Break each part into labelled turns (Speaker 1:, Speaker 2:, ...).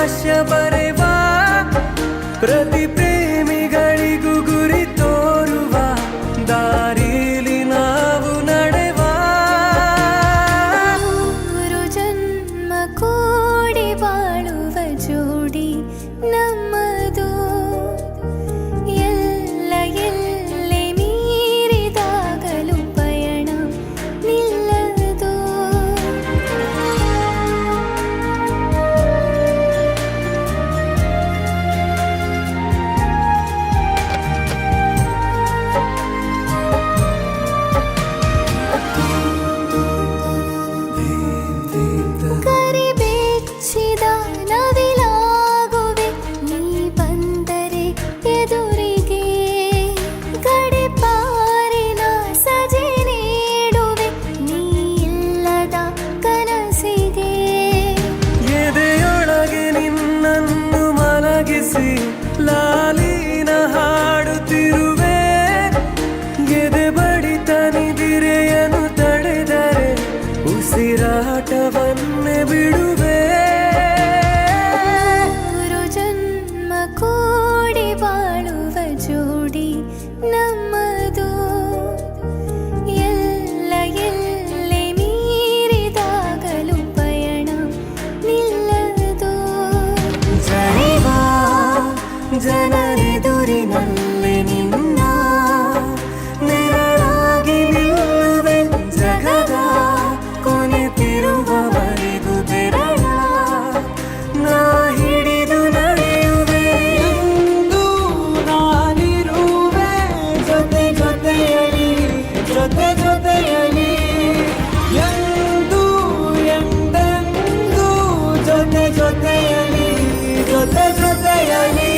Speaker 1: ಭಾಷ್ಯ ಬರೆವ ಪ್ರತಿ ಪ್ರೇಮಿಗಳಿಗೂ ಗುರಿ ತೋರುವ ದಾರಿಲಿ ನಾವು ನಡೆವ
Speaker 2: ಮೂರು ಜನ್ಮ ಕೂಡಿ ಬಾಳುವ ಜೋಡಿ ನಮ್ಮದು ಎಲ್ಲ ಎಲ್ಲೆ ಮೀರಿದಾಗಲೂ ಪಯಣ ನಿಲ್ಲದು ಕರಿಬೆಚ್ಚಿದ ನವಿಲಾಗುವೆ ನೀ ಬಂದರೆ ಎದುರಿಗೆ ಗಡಿಪಾರಿನ ಸಜೆ ನೀಡುವೆ ನೀ ಇಲ್ಲದ ಕನಸಿಗೆ
Speaker 1: ಎದೆಯೊಳಗೆ ನಿನ್ನನ್ನು ಮಲಗಿಸಿ ಲಾಲಿನ ಹಾಡುತ್ತಿರುವೆ ಎದೆ ಬಡಿತ ನಿದಿರೆಯನ್ನು ತಡೆದರೆ ಉಸಿರಾಟವನ್ನೇ ಬಿಡುವೆ
Speaker 2: ಮೂರು ಜನ್ಮ ಕೂಡಿ ಬಾಳುವ ಜೋಡಿ ನಮ್ಮದು ಎಲ್ಲ ಎಲ್ಲೆ ಮೀರಿದಾಗಲೂ ಪಯಣ ನಿಲ್ಲದು
Speaker 1: ಜನಿವ ಜನರೆದುರಿನಲ್ಲಿ ನಿನ್ನ ನೆರಳಾಗಿ ನಿಲ್ಲುವೆ ಜಗದ ಕೊನೆತಿರುವವರೆಗೂ ಬೆರಳ ನಾ ಹಿಡಿದು ನಡೆಯುವೆ ಎಂದು ನಾನಿರುವೆ ಜೊತೆ ಜೊತೆಯಲಿ ಜೊತೆ ಜೊತೆಯಲಿ ಎಂದು ಎಂದೆಂದು ಜೊತೆ ಜೊತೆಯಲಿ ಜೊತೆ ಜೊತೆಯಲಿ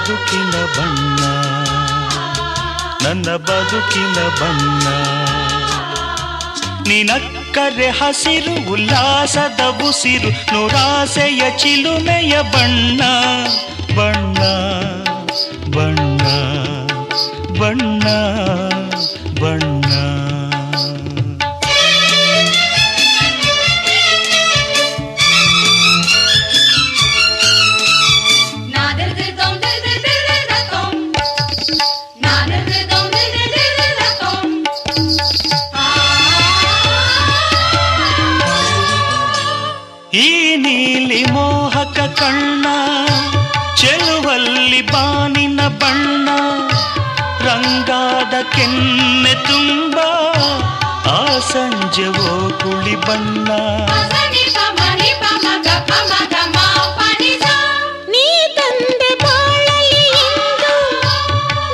Speaker 3: ಬದುಕಿನ ಬಣ್ಣ ನನ್ನ ಬದುಕಿನ ಬಣ್ಣ ನಿನಕ್ಕರೆ ಹಸಿರು ಉಲ್ಲಾಸದ ಉಸಿರು ನೂರಾಸೆಯ ಚಿಲುಮೆಯ ಬಣ್ಣ ಬಣ್ಣ ಬಣ್ಣ ಬಣ್ಣ ಬಣ್ಣ ಈ ನೀಲಿ ಮೋಹಕ ಕಣ್ಣ ಚೆಲುವಲ್ಲಿ ಬಾನಿನ ಬಣ್ಣ ರಂಗಾದ ಕೆನ್ನೆ ತುಂಬ ಆ ಸಂಜೆವೋ ಕುಳಿ ಬಣ್ಣ
Speaker 2: ನೀ ತಂದೆ ಬಾಳಲಿ ಎಂದು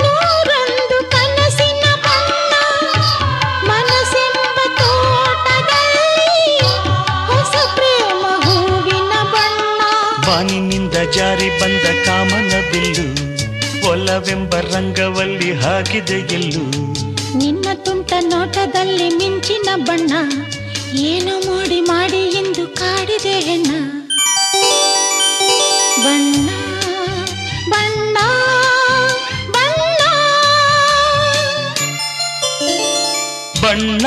Speaker 2: ನೂರೊಂದು ಕನಸಿನ ಬಣ್ಣ ಮನಸ್ಸೆಂಬ ತೋಟದಲ್ಲಿ ಹೊಸ ಪ್ರೇಮ ಹೂವಿನ ಬಣ್ಣ
Speaker 3: ಬಾನಿನಿಂದ ಜಾರಿ ಬಂದ ಕಾಮನ ಬಿಲ್ಲು ಒಲವೆಂಬ ರಂಗವಲ್ಲಿ ಹಾಕಿದೆ ಎಲ್ಲೂ
Speaker 2: ನಿನ್ನ ತುಂಟ ನೋಟದಲ್ಲಿ ಮಿಂಚಿನ ಬಣ್ಣ ಏನು ಮೋಡಿ ಮಾಡಿ ಎಂದು ಕಾಡಿದೆ ಹೆಣ್ಣ ಬಣ್ಣ ಬಣ್ಣ ಬಣ್ಣ
Speaker 3: ಬಣ್ಣ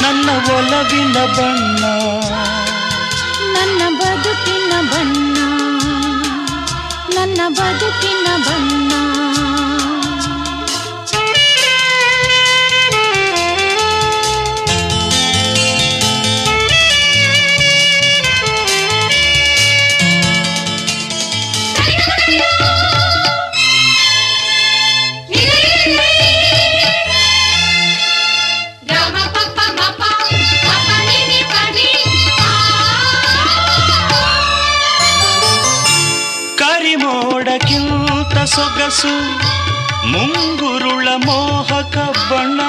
Speaker 3: ನನ್ನ ಒಲವಿನ ಬಣ್ಣ
Speaker 2: ನನ್ನ ಬದುಕಿನ ಬಣ್ಣ ನನ್ನ ಬದುಕಿನ ಬಣ್ಣ
Speaker 3: ಕರಿಮೋಡಕ್ಕಿಂತ ಸೊಗಸು ಮುಂಗುರುಳ ಮೋಹಕ ಬಣ್ಣ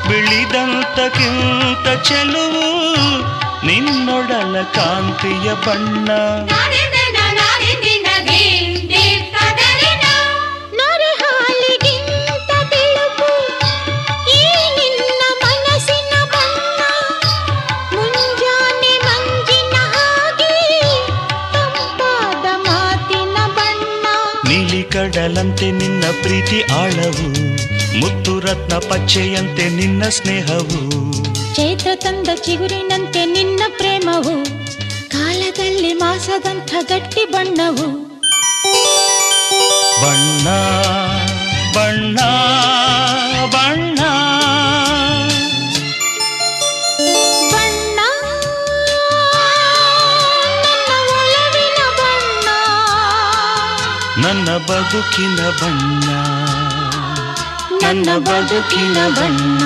Speaker 3: ಬಿಳಿದಂತಕ್ಕಿಂತ ಚೆಲುವು ನಿನ್ನೊಡಲ ಕಾಂತಿಯ ಬಣ್ಣ
Speaker 2: ನೊರೆ ಹಾಲಿಗಿಂತ ಬಿಳುಪು ಈ ನಿನ್ನ ಮನಸ್ಸಿನ ಬಣ್ಣ ಮುಂಜಾನೆ ಮಂಜಿನ ಹಾಗೆ ತಂಪಾದ ಮಾತಿನ ಬಣ್ಣ
Speaker 3: ನೀಲಿ ಕಡಲಂತೆ ನಿನ್ನ ಪ್ರೀತಿ ಆಳವು ಮುತ್ತು ರತ್ನ ಪಚ್ಚೆಯಂತೆ ನಿನ್ನ ಸ್ನೇಹವು
Speaker 2: ಚೈತ್ರ ತಂದ ಚಿಗುರಿನಂತೆ ನಿನ್ನ ಪ್ರೇಮವು ಕಾಲದಲ್ಲಿ ಮಾಸದಂಥ ಗಟ್ಟಿ ಬಣ್ಣವು
Speaker 3: ಬಣ್ಣ ಬಣ್ಣ ಬಣ್ಣ
Speaker 2: ಬಣ್ಣ ನನ್ನ ಒಲವಿನ ಬಣ್ಣ
Speaker 3: ನನ್ನ ಬದುಕಿನ ಬಣ್ಣ ನನ್ನ ಬದುಕಿನ ಬಣ್ಣ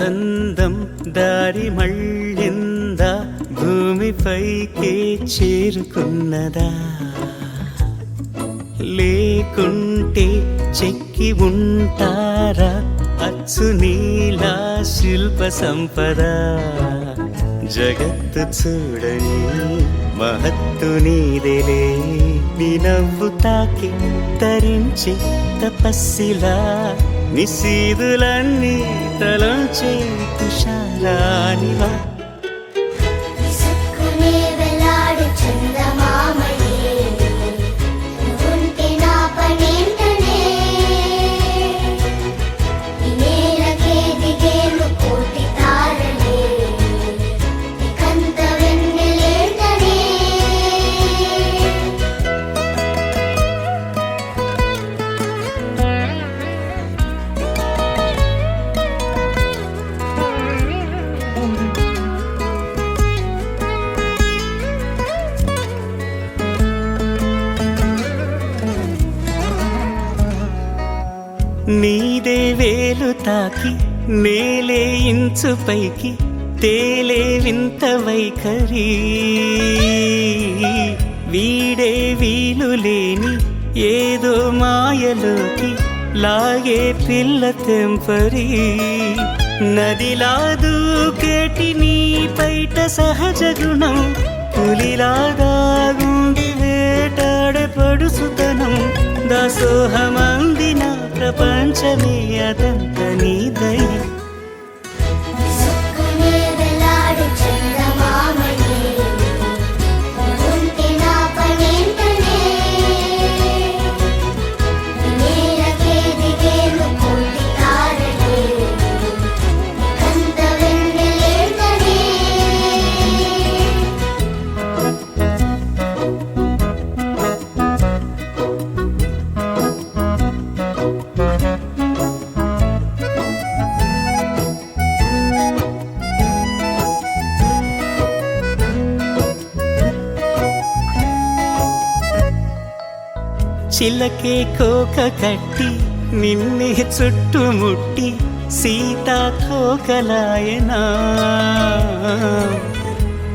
Speaker 1: బంధం దారి మళ్ళిందా భూమిపైకే చేరుకున్నదా లేకుంటే చెక్కి ఉంటారా అచ్చు నీలా శిల్ప సంపద జగత్తు చూడని మహత్తు నీదేలే నీ నవ్వు తాకి తరించి తపస్సిలా నిశీదులన్నీ తలంచే తుషారానివా
Speaker 4: విసుక్కునే వెలాడు చందమామయే నువ్వుంటే నా పనేంటనే ఈ నేలకే దిగేను కోటి తారలే ఇకంత వెన్నెలేంటనే
Speaker 1: నీదే వేలు తాకి నేలే ఇంచు పైకి తేలే వింత వైఖరి వీడే వీలు లేని ఏదో మాయలోకి లాగే పిల్ల తెంపరి నదిలా దూకేటి నీ పైట సహజ గుణం పులిలాగా గుండి వేటాడే పడుసుతనం దాసోహమందిన ప్రపంచమే అదంత నీదై
Speaker 4: విసుక్కునే వెలాడు చందమామయే నువ్వుంటే నా పనేంటనే ఈ నేలకే దిగేను కోటి తారలే ఇకంత వెన్నెలేంటనే
Speaker 1: చిలకే కోక కట్టి నిన్నే చుట్టుముట్టి సీతాకోకలాయనా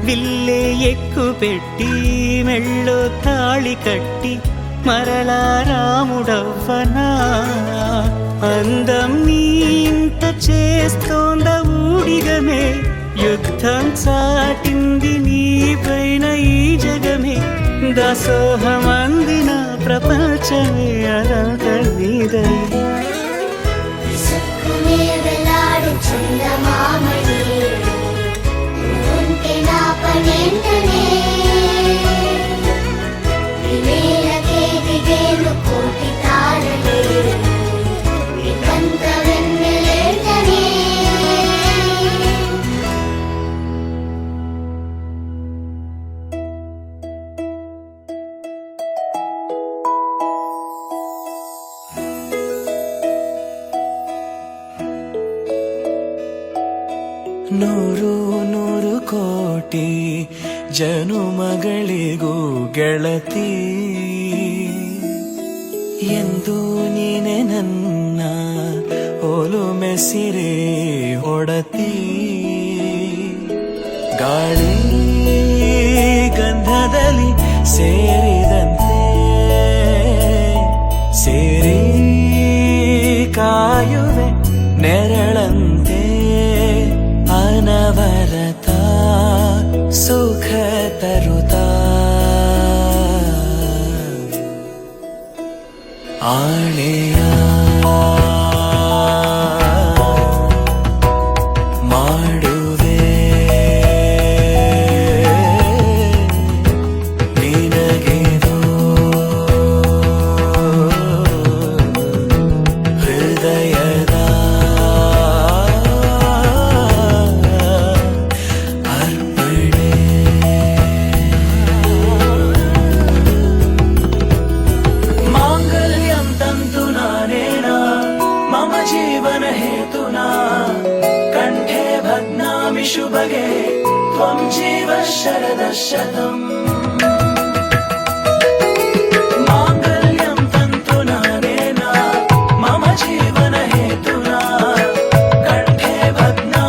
Speaker 1: విల్లే ఎక్కు పెట్టి మెళ్ళో తాళి కట్టి మరలా రాముడవ్వనా అందం నీ ఇంత చేస్తోంద ఊడిగమే యుద్ధం చాటింది నీ పైన ఈ జగమే దాసోహమందిన ప్రపంచమే అదంత నీదై
Speaker 4: విసుక్కునే వెలాడు చందమామయే నువ్వుంటే నా పనేంటనే ఈ నేలకే దిగేను కోటి తారలే ఇకంత వెన్నెలేంటనే
Speaker 1: ನೂರು ನೂರು ಕೋಟಿ ಜನುಮಗಳಿಗೂ ಗೆಳತಿ ಎಂದು ನೀನೆ ನನ್ನ ಓಲು ಮೆಸಿರೆ ಒಡತಿ ಗಾಳಿ ಗಂಧದಲ್ಲಿ ಸೇರಿದಂತೆ ಸೇರಿ ಕಾಯುವೆ ನೆರಳಂತೆ ಅನವರತ ಸುಖ ತರುತ್ತಾ ಆಣೆಯ ಮಾಡುವೆ ನಿನಗೆದೋ ಹೃದಯದ ಅರ್ಪಣೆ ಮಾಂಗಲ್ಯಂ ತಂತು ನಾನೇನ ಮಮ ಜೀವನ ಹೇತುನಾ ಕಂಠೆ ಭಗ್ನಾಮಿ ಶುಭಗೆ ತ್ವಂ ಜೀವ ಶರದ ಶತಂ ಮಾಂಗಲ್ಯಂ ತಂತು ನಾನೇನ ಮಮ ಜೀವನ ಹೇತುನಾ ಕಂಠೆ ಭಗ್ನಾ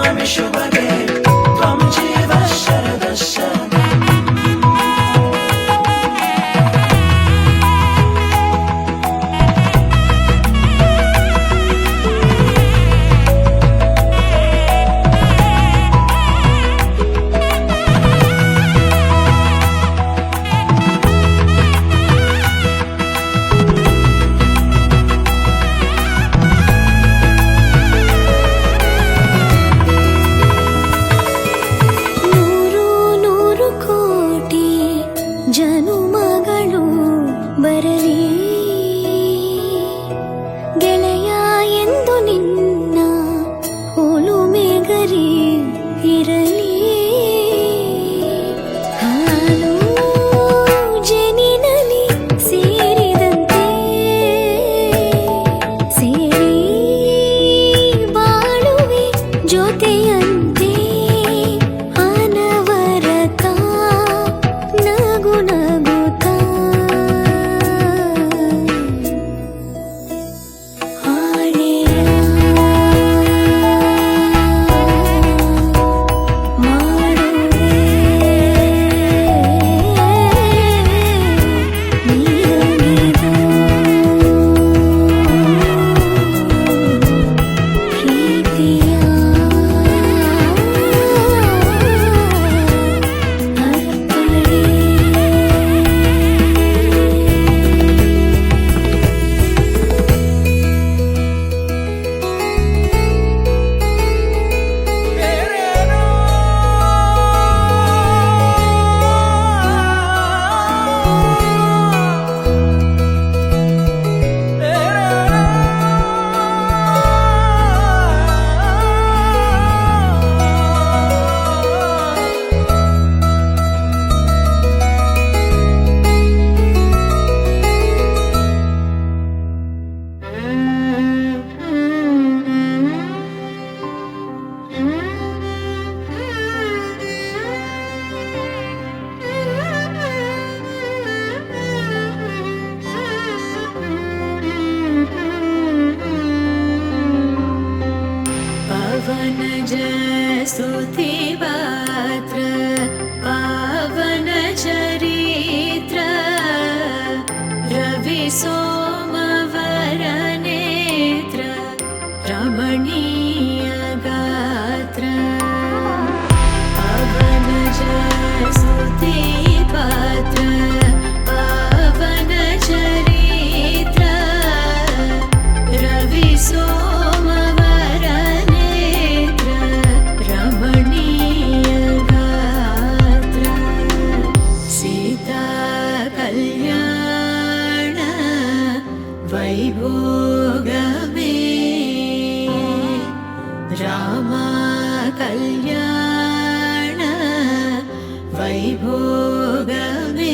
Speaker 2: ವೈಭೋಗವೇ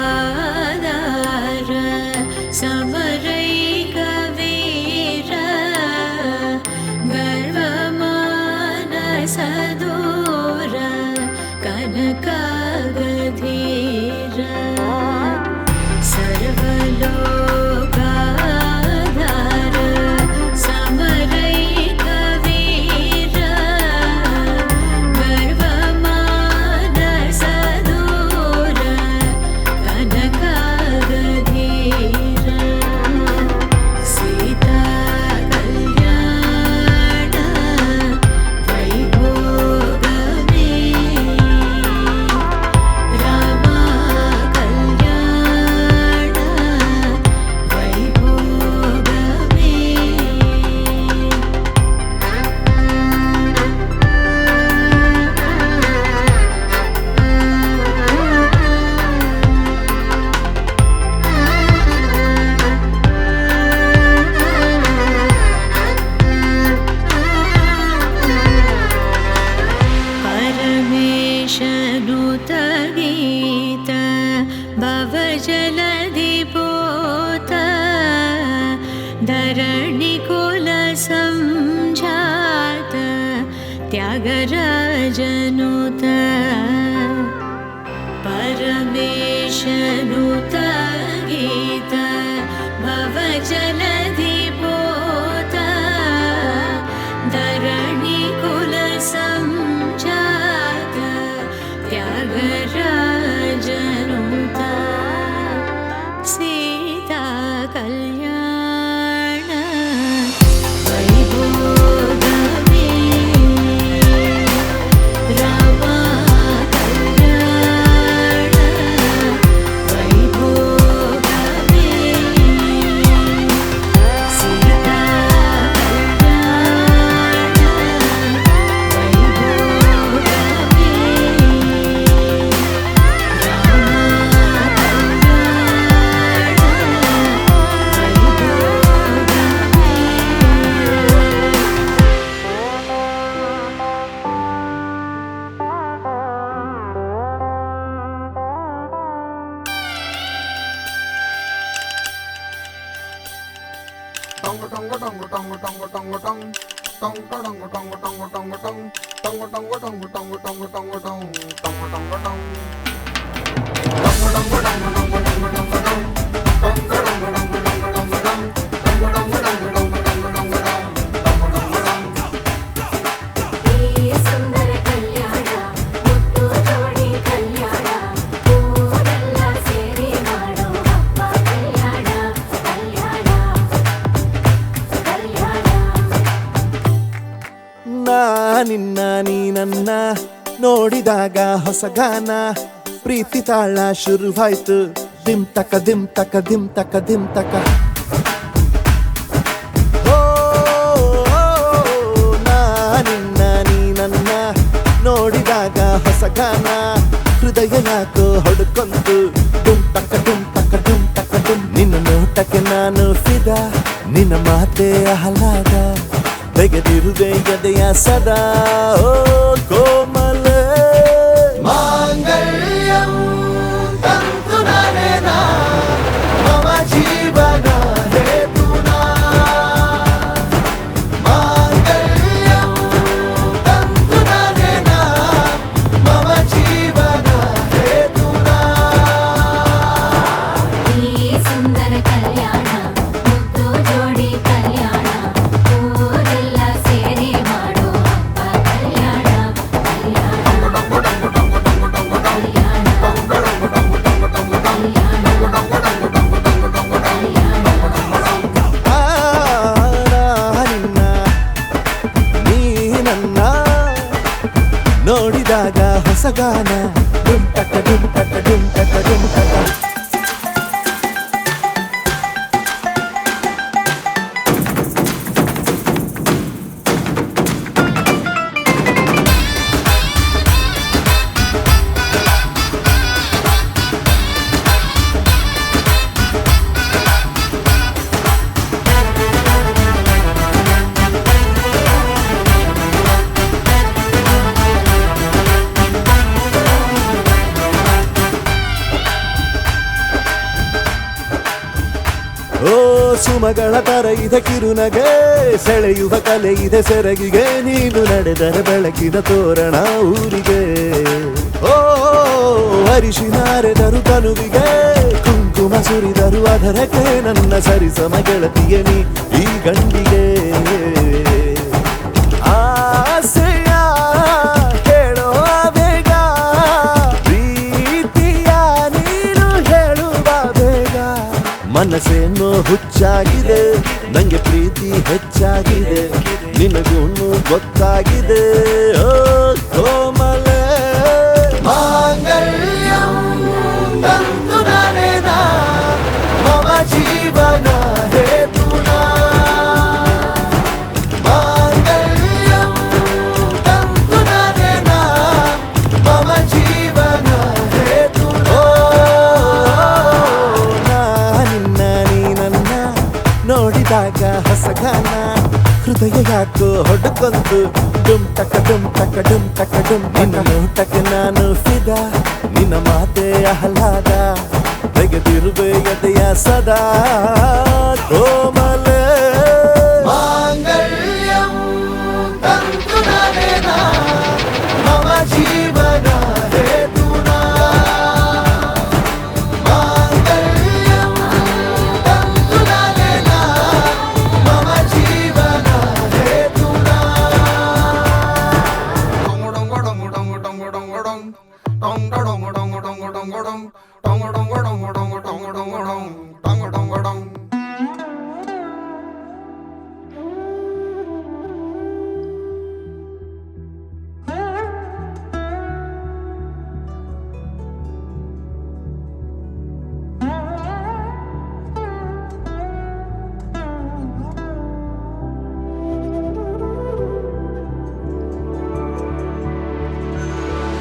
Speaker 2: ಸರ್ವಲೋಕದಾರ ಸಮರೈಕ ವೀರ ಗರ್ವಮಾನಸದೂರ ಕನಕ ಗಧೀರ ಸರ್ವಲೋಕದಾರ ಸಮರೈಕ ವೀರ ಗರ್ವಮಾನಸದೂರ ಕನಕ ಗಧೀರ ಸೀತಾ ಕಲ್ಯಾಣ ವೈಭೋಗವೇ ರಾಮ ಕಲ್ಯಾಣ ವೈಭೋಗವೇ ಪರಮೇಶನುತ ಗೀತ ಭವಜಲಧಿ ಪೋತ ಧರಣಿ ಕುಲ ಸಂಜಾತ ತ್ಯಾಗರಾಜನುತ ಪರಮೇಶನುತ ಗೀತ ಭವಜಲಧಿ ಪೋತ ಧರಣಿ ಕುಲ ಸಂಜಾತ ತ್ಯಾಗರಾಜನುತ ಸೀತಾ ಕಲ್ಯಾಣ ವೈಭೋಗವೇ ರಾಮ ಕಲ್ಯಾಣ ವೈಭೋಗವೇ ಸೀತಾ ಕಲ್ಯಾಣ ವೈಭೋಗವೇ
Speaker 4: ಸುಂದರ ಕಲ್ಯಾಣ ಮುತ್ತು ಜೋಡಿ ಕಲ್ಯಾಣ ಊರೆಲ್ಲ ಸೇರಿ ಮಾಡೋ ಹಬ್ಬ ಕಲ್ಯಾಣ ಕಲ್ಯಾಣ ಕಲ್ಯಾಣ
Speaker 1: ನಿನ್ನ ನೀ ನನ್ನ ನೋಡಿದಾಗ ಹೊಸಗಾನ ಪ್ರೀತಿ ತಾಳ ಶುರುವಾಯ್ತು ದಿಮ್ ತಕ ದಿಮ್ ತಕ ದಿಮ್ ತಕ ದಿಮ್ ತಕ ನಿನ್ನ ನೀ ನನ್ನ ನೋಡಿದಾಗ ಹೊಸಗಾನ ಹೃದಯ ಯಾಕೋ ಹೊಡ್ಕೊಂತು ಡುಮ್ ತಕ ಡುಮ್ ತಕ ಡುಮ್ ತಕ ಡುಮ್ ನಿನ್ನ ನೋಟಕ್ಕೆ ನಾನು ಫಿದ ನಿನ್ನ ಮಾತೆ ಆಹ್ಲಾದ ತೆಗೆದಿರುವೆ ಎದೆಯ ಸದಾ ಓ ಕೋಮಲ ಮಾಂಗಲ್ಯಂ ತಂತು ನರೇನಾ ಮಮ ಜೀವನ ಹೇತುನಾ ಮಾಂಗಲ್ಯಂ ತಂತು ನರೇನಾ ಮಮ ಜೀವನ ಹೇತುನಾ
Speaker 4: ಈ ಸುಂದರ ಕಲ್ಯಾಣ ಮುತ್ತು ಜೋಡಿ ಕಲ್ಯಾಣ ಊರೆಲ್ಲ ಸೇರಿ ಮಾಡೋ ಹಬ್ಬ ಕಲ್ಯಾಣ
Speaker 1: ನೋಡಿದಾಗ ಹೊಸಗಾನ ಡುಮ್ ಟಕ ಡುಮ್ ಟಕ ಡುಮ್ ಟಕ ಡುಮ್ ಟಕ ಕುಂಕುಮಗಳ ತರ ಇದೆ ಕಿರುನಗೆ, ಸೆಳೆಯುವ ಕಲೆ ಇದೆ ಸೆರಗಿಗೆ, ನೀನು ನಡೆದರೆ ಬೆಳಕಿನ ತೋರಣ ಊರಿಗೆ. ಓ ಅರಿಶಿನಾರೆದರು ತನುವಿಗೆ, ಕುಂಕುಮ ಸುರಿದರು ಅದರಕ್ಕೆ, ನನ್ನ ಸರಿಸಮ ಗೆಳತಿಯ ನೀ ಈ ಗಂಡಿಗೆ. ಆಸೆಯ ಕೇಳೋ ಬೇಗ, ಪ್ರೀತಿಯ ನೀನು ಹೇಳುವ ಬೇಗ. ಮನಸ್ಸೇನೋ ಹುಚ್ಚಾಗಿದೆ, ನಂಗೆ ಪ್ರೀತಿ ಹೆಚ್ಚಾಗಿದೆ, ನಿನಗೂನು ಗೊತ್ತಾಗಿದೆ. ಓ ಕೋಮಲೆ ಮಾಂಗಲ್ಯಂ ತಂತು ನಾನೇನ ಮಮ ಜೀವನ ಹೇತುನಾ. ಮಾಂಗಲ್ಯಂ ತಂತು ನಾನೇನ ಮಮ ಜೀವನ ಹೇತುನಾ. ನಿನ್ನ ನೀ ನನ್ನ ನೋಡಿದಾಗ ಹೊಸಗಾನ, ಹೃದಯ ಯಾಕೋ ಹೊಡ್ಕೊಂತು ಡುಮ್ ಟಕ ಡುಮ್ ಟಕ ಡುಮ್ ಟಕ ಡುಮ್. ನಿನ್ನ ನೋಟಕ್ಕೆ ನಾನು ಫಿದ, ನಿನ್ನ ಮಾತೆ ಆಹ್ಲಾದ, ತೆಗೆದಿರುವೆ ಎದೆಯ ಸದಾ ಕೋಮಲೆ. ಮಾಂಗಲ್ಯಂ ತಂತು ನಾನೇನ ಮಮ ಜೀವನ ಹೇತುನಾ. ಮಾಂಗಲ್ಯಂ ತಂತು ನಾನೇನ ಮಮ ಜೀವನ ಹೇತುನಾ.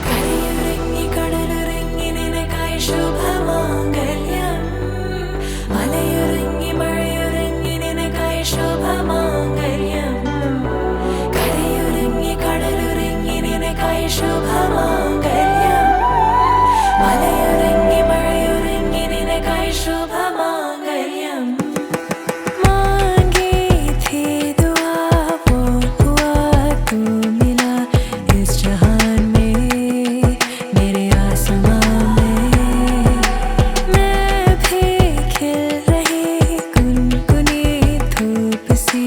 Speaker 4: കരയുറങ്ങി കടലുറങ്ങി നിനക്കായി ശുഭമാംഗല്യം, മലയുറങ്ങി മഴയുറങ്ങി നിനക്കായി ശുഭമാംഗല്യം. കരയുറങ്ങി കടലുറങ്ങി നിനക്കായി ശുഭമാംഗല്യം, മലയുറങ്ങി മഴയുറങ്ങി നിനക്കായി ശുഭമാംഗല്യം. मांगी थी दुआ वो हुआ तू मिला इस जहान में, मेरे आसमां में. मैं भी खिल रही गुनगुनी धूप सी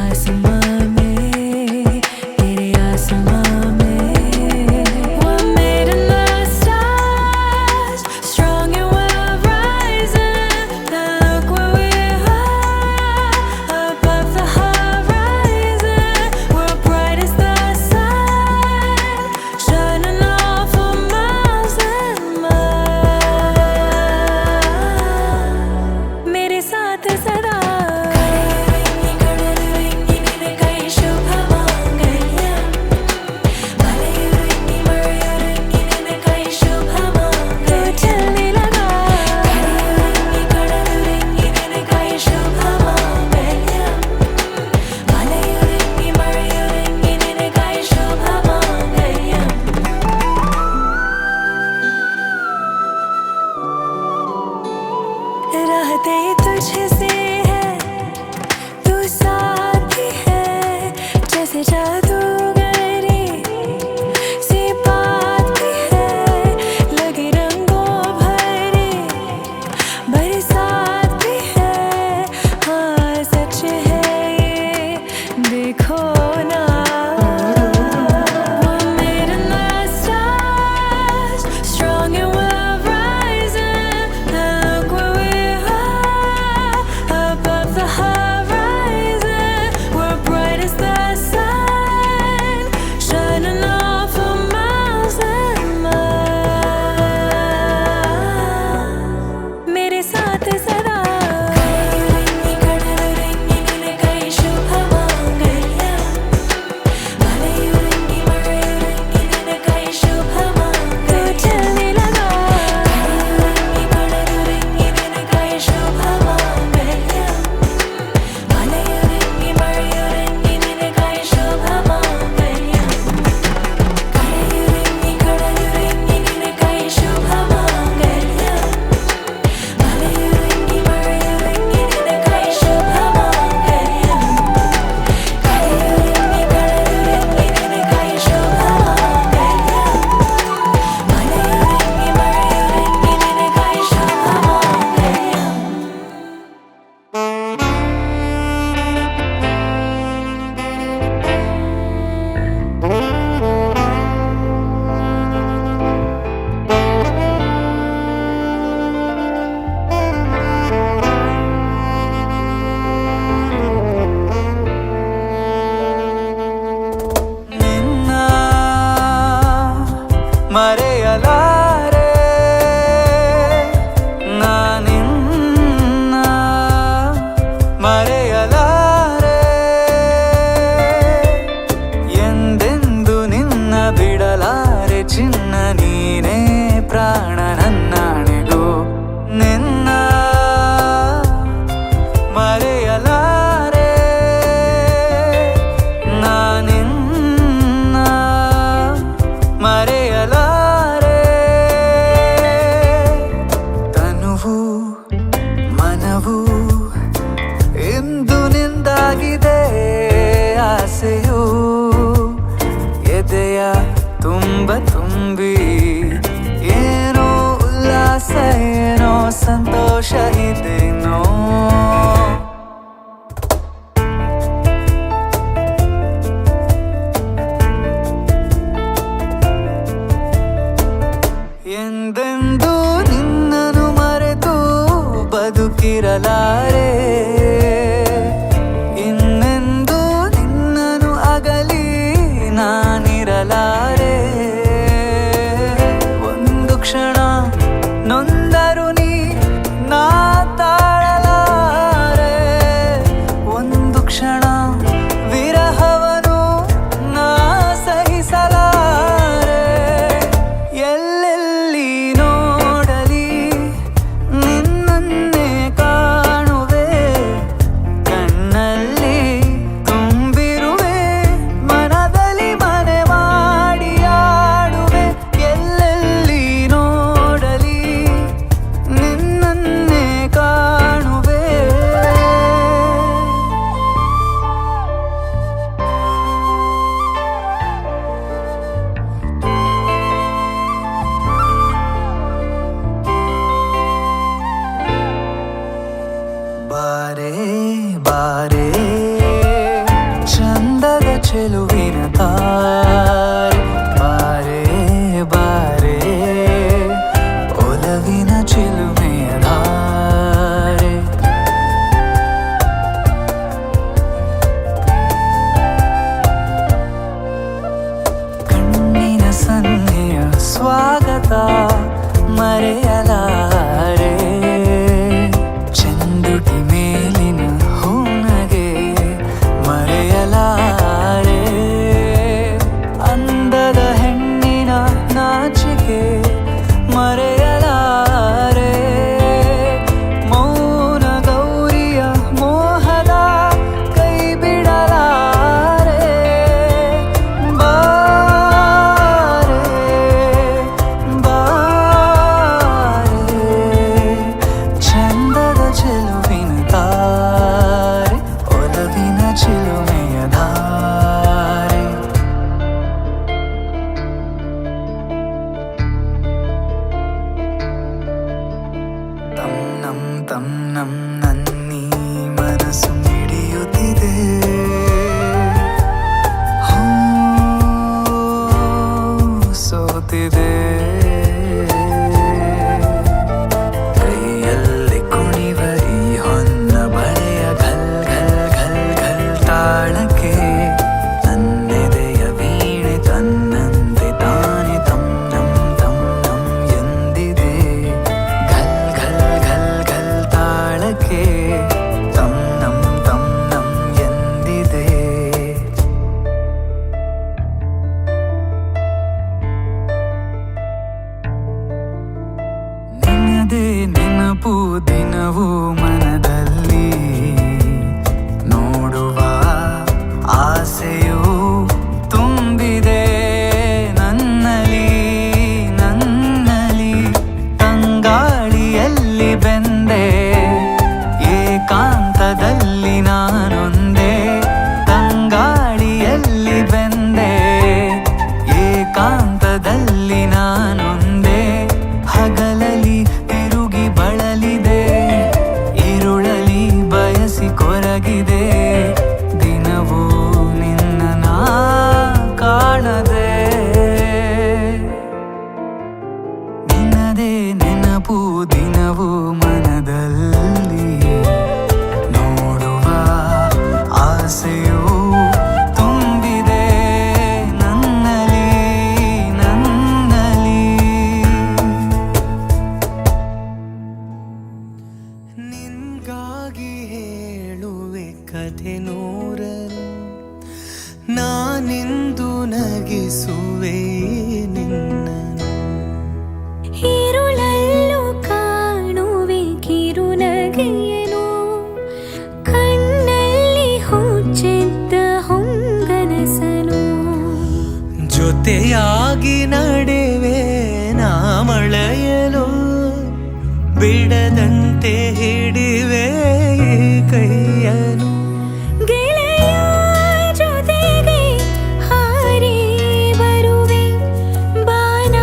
Speaker 4: आसमां में, तेरे आसमां में.
Speaker 5: ಮರೆಯಲಾರೆ ನಾನಿನ್ನ ಮರೆಯಲಾರೆ ಎಂದೆಂದು ನಿನ್ನ ಬಿಡಲಾರೆ ಚಿನ್ನ ನೀನೇ ಪ್ರಾಣ ನನ್ನಾಣೆಗೂ ನಿನ್ನ ಮರೆಯಲಾರೆ ನಾನಿನ್ನ ಮರೆಯಲಾರೆ ತನುವು ಮನವು ಇಂದು ನಿಂದಾಗಿದೆ ಆಸೆಯು ಎದೆಯ ತುಂಬ ತುಂಬಿ ಏನೋ ಉಲ್ಲಾಸ ಏನೋ ಸಂತೋಷ ಇದೇನೋ ಎಂದೆಂದು ನಿನ್ನನು ಮರೆತು ಬದುಕಿರಲಾರೆ ಇನ್ನೆಂದು ನಿನ್ನನು ಅಗಲಿ ನಾನಿರಲಾರೆ ಒಂದು ಕ್ಷಣ ನೊಂದರು ನೀ ನಾ ತಾಳಲಾರೆ ಒಂದು ಕ್ಷಣ ವಿರಹವನು ನಾ ಸಹಿಸಲಾರೆ ಎಲ್ಲೆಲ್ಲಿ ನೋಡಲಿ ನಿನ್ನನ್ನೇ ನೂರನು ನಾನಿಂದು ನಗಿಸುವೆ ನಿನ್ನನು.
Speaker 4: ഇരുളല്ലു കാണുವೆ ಕಿರುನಗೆಯನು ಕಣ್ಣಲ್ಲಿ ಹುಚ್ಚಿದ್ದ ಹೊಂಗನಸನು.
Speaker 5: ಜೊತೆಯಾಗಿ ನಡೆವೆ ನಾ ಮಳೆಯಲು ಬಿಡದಂತೆ ಹಿಡಿವೆ ಈ ಕೈಯನು.
Speaker 4: ಗೆಳೆಯ ಜೊತೆಗೆ ಹಾರಿ ಬರುವೆ ಬಾನ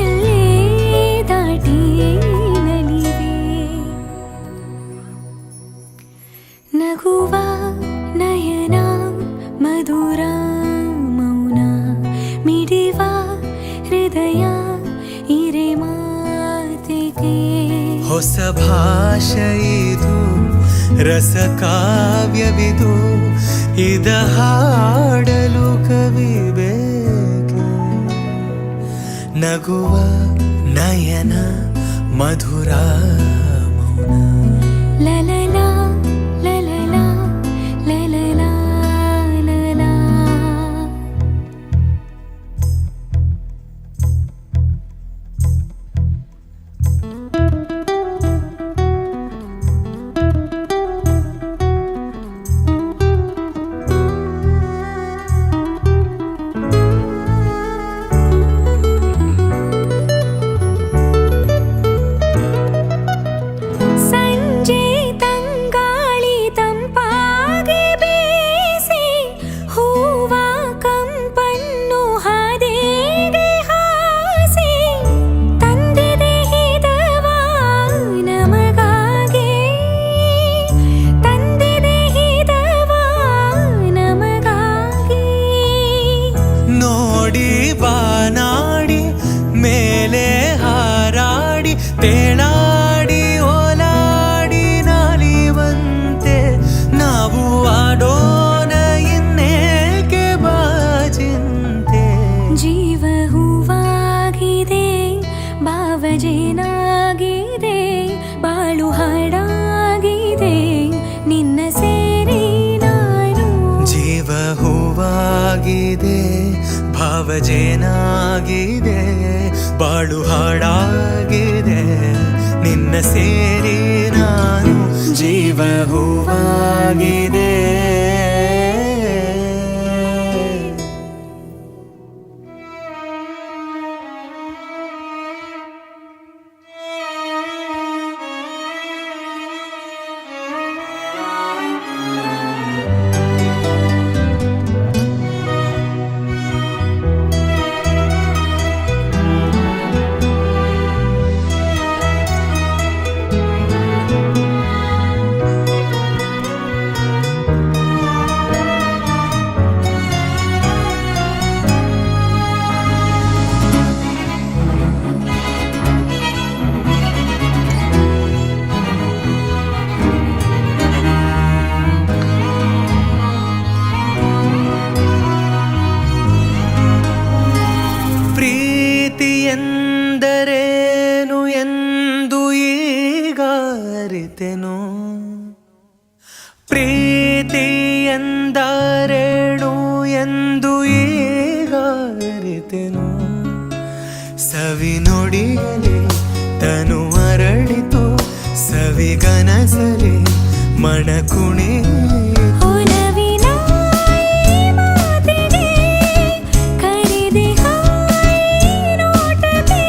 Speaker 4: ಎಲ್ಲೇ ದಾಟಿ ನಲಿವೆ. ನಗುವ ನಯನ ಮಧುರ ಮೌನ ಮಿಡಿವ ಹೃದಯ ಇರೆ ಮಾತಿಗೆ.
Speaker 5: ಹೊಸ ಭಾಷೆ ಇದು ರಸ ಕಾವ್ಯವಿದು ಇದ ಹಾಡಲು ಕವಿ ಬೇಕು. ನಗುವ ನಯನ ಮಧುರ ಮೌನ
Speaker 4: ಲಲಲ ಲಲಲ ಲಲಲ ಲಲ. ಸಂಜೆ ತಂಗಾಳಿ ತಂಪಾಗಿ ಬೀಸಿ ಹೂವ ಕಂಪನ್ನು ಹಾದಿಗೆ ಹಾಸಿ ತಂದಿದೆ ಹಿತವ ನಮಗಾಗಿ. ತಂದಿದೆ ಹಿತವ ನಮಗಾಗಿ.
Speaker 5: ನೋಡಿ ಬಾನಾಡಿ ಮೇಲೆ ಹಾರಾಡಿ ತೇಳಾಡಿ ಓಲಾಡಿ ನಾಲಿವಂತೆ ನಾವು ಆಡೋಣ ಇನ್ನೇಕೆ ಬಾಜಿಂತೆ.
Speaker 4: ಜೀವ ಹೂವಾಗಿದೆ ಭಾವಜೇನಾಗಿದೆ ಬಾಳು ಹಾಡಾಗಿದೆ ನಿನ್ನ ಸೇರಿ ನಾನು.
Speaker 5: ಜೀವ ಹೂವಾಗಿದೆ ಭಾವಜೇನಾಗಿದೆ ಬಾಳು ಹಾಡಾಗಿದೆ ನಿನ್ನ ಸೇರಿ ನಾನು. ಜೀವ ಹೂವಾಗಿದೆ. ಪ್ರೀತಿ ಎಂದರೇನು ಎಂದು ಈಗ ಅರಿತೆನು. ಪ್ರೀತಿ ಎಂದರೇನು ಎಂದು ಈಗ ಅರಿತೆನು. ಸವಿ ನುಡಿಯಲಿ ತನು ಅರಳಿತು ಸವಿಗನಸಲಿ ಮಣಕುಣಿ.
Speaker 4: ಒಲವಿನ ಈ ಮಾತಿಗೆ ಕರೆದೆ ಹಾಯಿ ನೋಟಕ್ಕೆ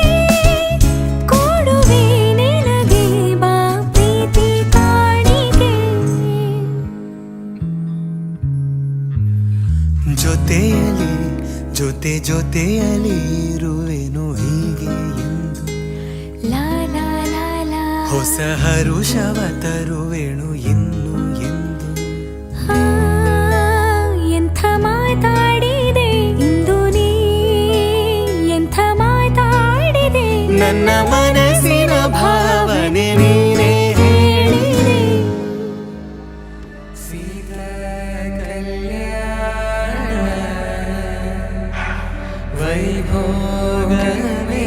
Speaker 4: ಕೊಡುವೆ ನಿನಗೆ ಬಾ ಪ್ರೀತಿ ಕಾಣಿಕೆ.
Speaker 5: ಜೊತೆಯಲಿ ಜೊತೆ ಜೊತೆಯಲಿ ಇರುವೆನು ಹೀಗೆ ಎಂದು.
Speaker 4: ಲಾ ಲಾ ಲಾ ಲಾ.
Speaker 5: ಹೊಸ ಹರುಷವ ತರುವೆನು ಇನ್ನು ಎಂದು.
Speaker 4: ಎಂಥ ಮಾತಾಡಿದೆ ಇಂದು ನೀ ಎಂಥ ಮಾತಾಡಿದೆ.
Speaker 5: ನನ್ನ ಮನಸ್ಸಿನ ಭಾವನೆ ನೀನೇ ಹೇಳಿದೆ. ಸೀತಾ ಕಲ್ಯಾಣ ವೈಭೋಗವೇ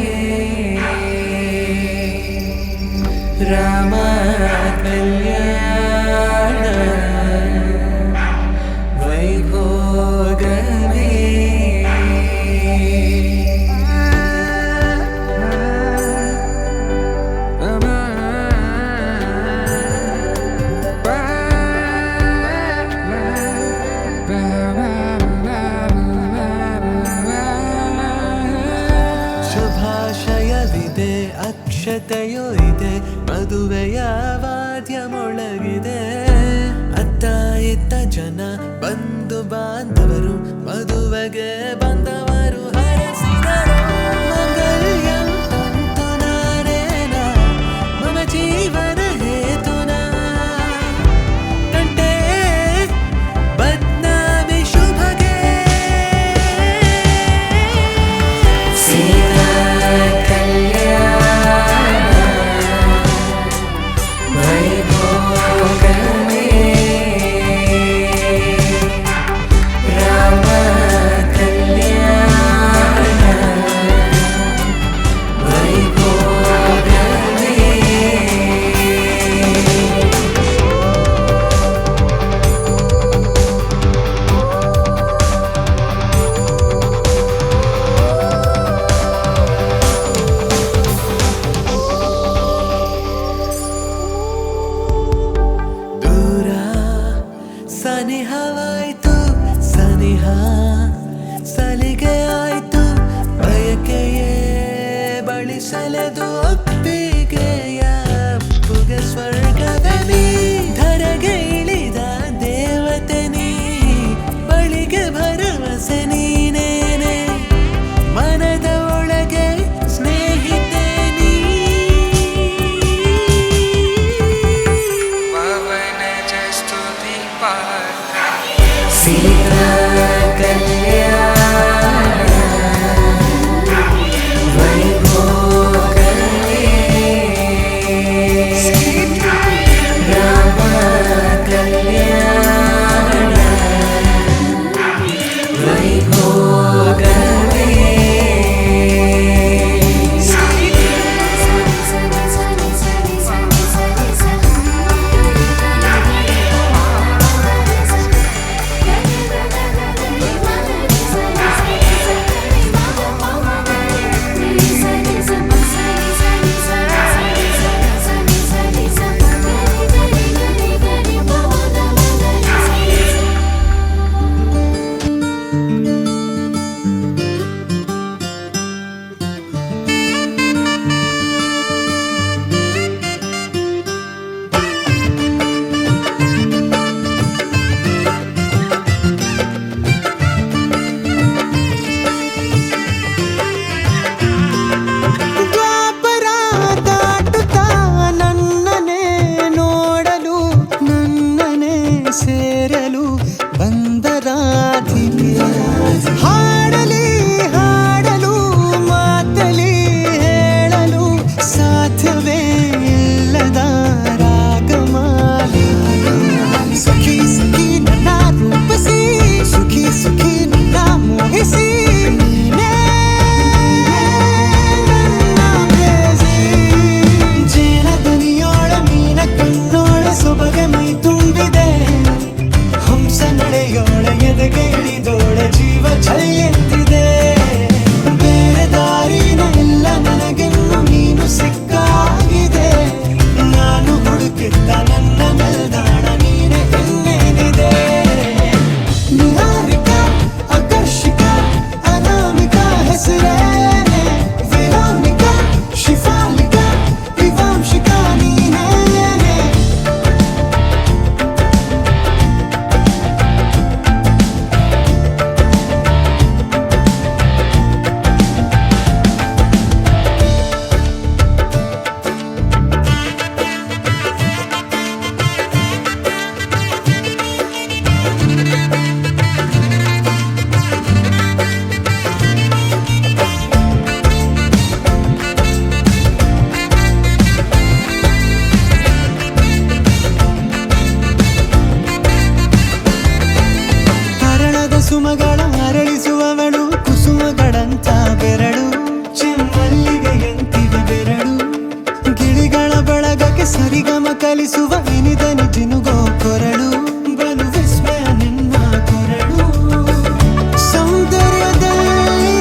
Speaker 5: ರಾಮ ಕಲ್ಯಾಣ ವಿಶೇಷತೆಯೋ ಇದೆ, ಮದುವೆಯ ವಾದ್ಯ ಮೊಳಗಿದೆ. ಅತ್ತ ಇತ್ತ ಜನ ಬಂಧು ಬಾಂಧವರು ಮದುವೆಗೆ ಬಂದವರು ಹರಸಿದರು. ಮಂಗಲ್ಯಂ ತಂತು ನಾನೇನ ಮಮ ಜೀವನ ಹೇತುನ ಕಂಠೆ ಬದ್ನಾಮಿ ಶುಭಗೆ. ಸೀತಾ ಕಲ್ಯಾಣ ವೈಭೋಗವೇ ರಾಮ ಕಲ್ಯಾಣ ವೈಭೋಗವೇ. ದೂರ ಸನಿಹವಾಯ್ತು, ಸನಿಹ ಸಲಿಗೆ ಆಯ್ತು, ಬಯಕೆಯೇ ಬಳಿಸಲೆದು ಒಪ್ಪಿಗೆಯ ಅಪ್ಪುಗೆ ಸ್ವರ್ಗವೇ ನೀ. ಧರೆಗೆ ಇಳಿದ ದೇವತೆ ನೀ, ಬಳಿಗೆ ಭರವಸೆ ನೀನೇನೆ, ಮನದ ಒಳಗೆ ಸ್ನೇಹಿತೆ ನೀ. ಸೀತಾ ಕಲ್ಯಾಣ ವೈಭೋಗವೇ ರಾಮ ಕಲ್ಯಾಣ ವೈಭೋಗವೇ. ದ್ವಾಪರ ದಾಟುತ್ತಾ ನನ್ನನೆ ನೋಡಲು, ನನ್ನನೆ ಸೇರಲು ಬಂದ ರಾಧಿಕೆ. ಹಾಡಲಿ ಹಾಡಲು ಮಾತಲಿ ಹೇಳಲು ಸಾಧ್ಯವೇ ಇಲ್ಲದ ರಾಗಮಾಲಿ. ಸುಖಿ ಸುಖಿ ನನ್ನ ರೂಪಿಸಿ, ಸುಖಿ ಸುಖಿ ನನ್ನ ಮೋಹಿಸಿ, ನೀನೇ ನನ್ನ ಪ್ರೇಯಸಿ. ಜೇನದನಿಯೋಳ ಮೀನ ಕಣ್ಣೋಳ ಸೊಬಗೆ ಮೈ ತುಂಬಿದೆ, ಹಂಸ ನಡೆಯೋಳ ಎದೆಗೆ ಇಳಿದೋಳ ಜೀವ ಛಲ್ ಎಂದಿದೆ. ಬೇರೆ ದಾರಿನ ಇಲ್ಲ ನನಗೆನ್ನು ನೀನು ಸಿಕ್ಕಾಗಿದೆ, ನಾನು ಹುಡುಕಿದ್ದ ನನ್ನ ನಿಲ್ದಾಣ ನೀನೆ ಇನ್ನೇನಿದೆ. ನಿಹಾರಿಕ ಆಕರ್ಷಿಕ ಅನಾಮಿಕ ಹೆಸರೇನೆ, ವೆರೋನಿಕ ಶಿಫಾಲಿಕ ವಿವಾಂಶಿಕ ನೀನೇನೆ. ಹರಣದ ಸುಮಗಳ ಅರಳಿಸುವವಳು, ಕುಸುಮಗಳಂತ ಬೆರಳು, ಚೆಮ್ಮಲ್ಲಿಗೆಯಂತಿವೆ ಬೆರಳು, ಗಿಳಿಗಳ ಬಳಗಕ್ಕೆ ಸರಿಗಮ ಕಲಿಸುವ ಇನಿದನಿ ಜಿನುಗೋ ಕೊರಳು, ಬಲು ವಿಸ್ಮಯ ನಿನ್ನ ಕೊರಳು. ಸೌಂದರ್ಯದಲ್ಲಿ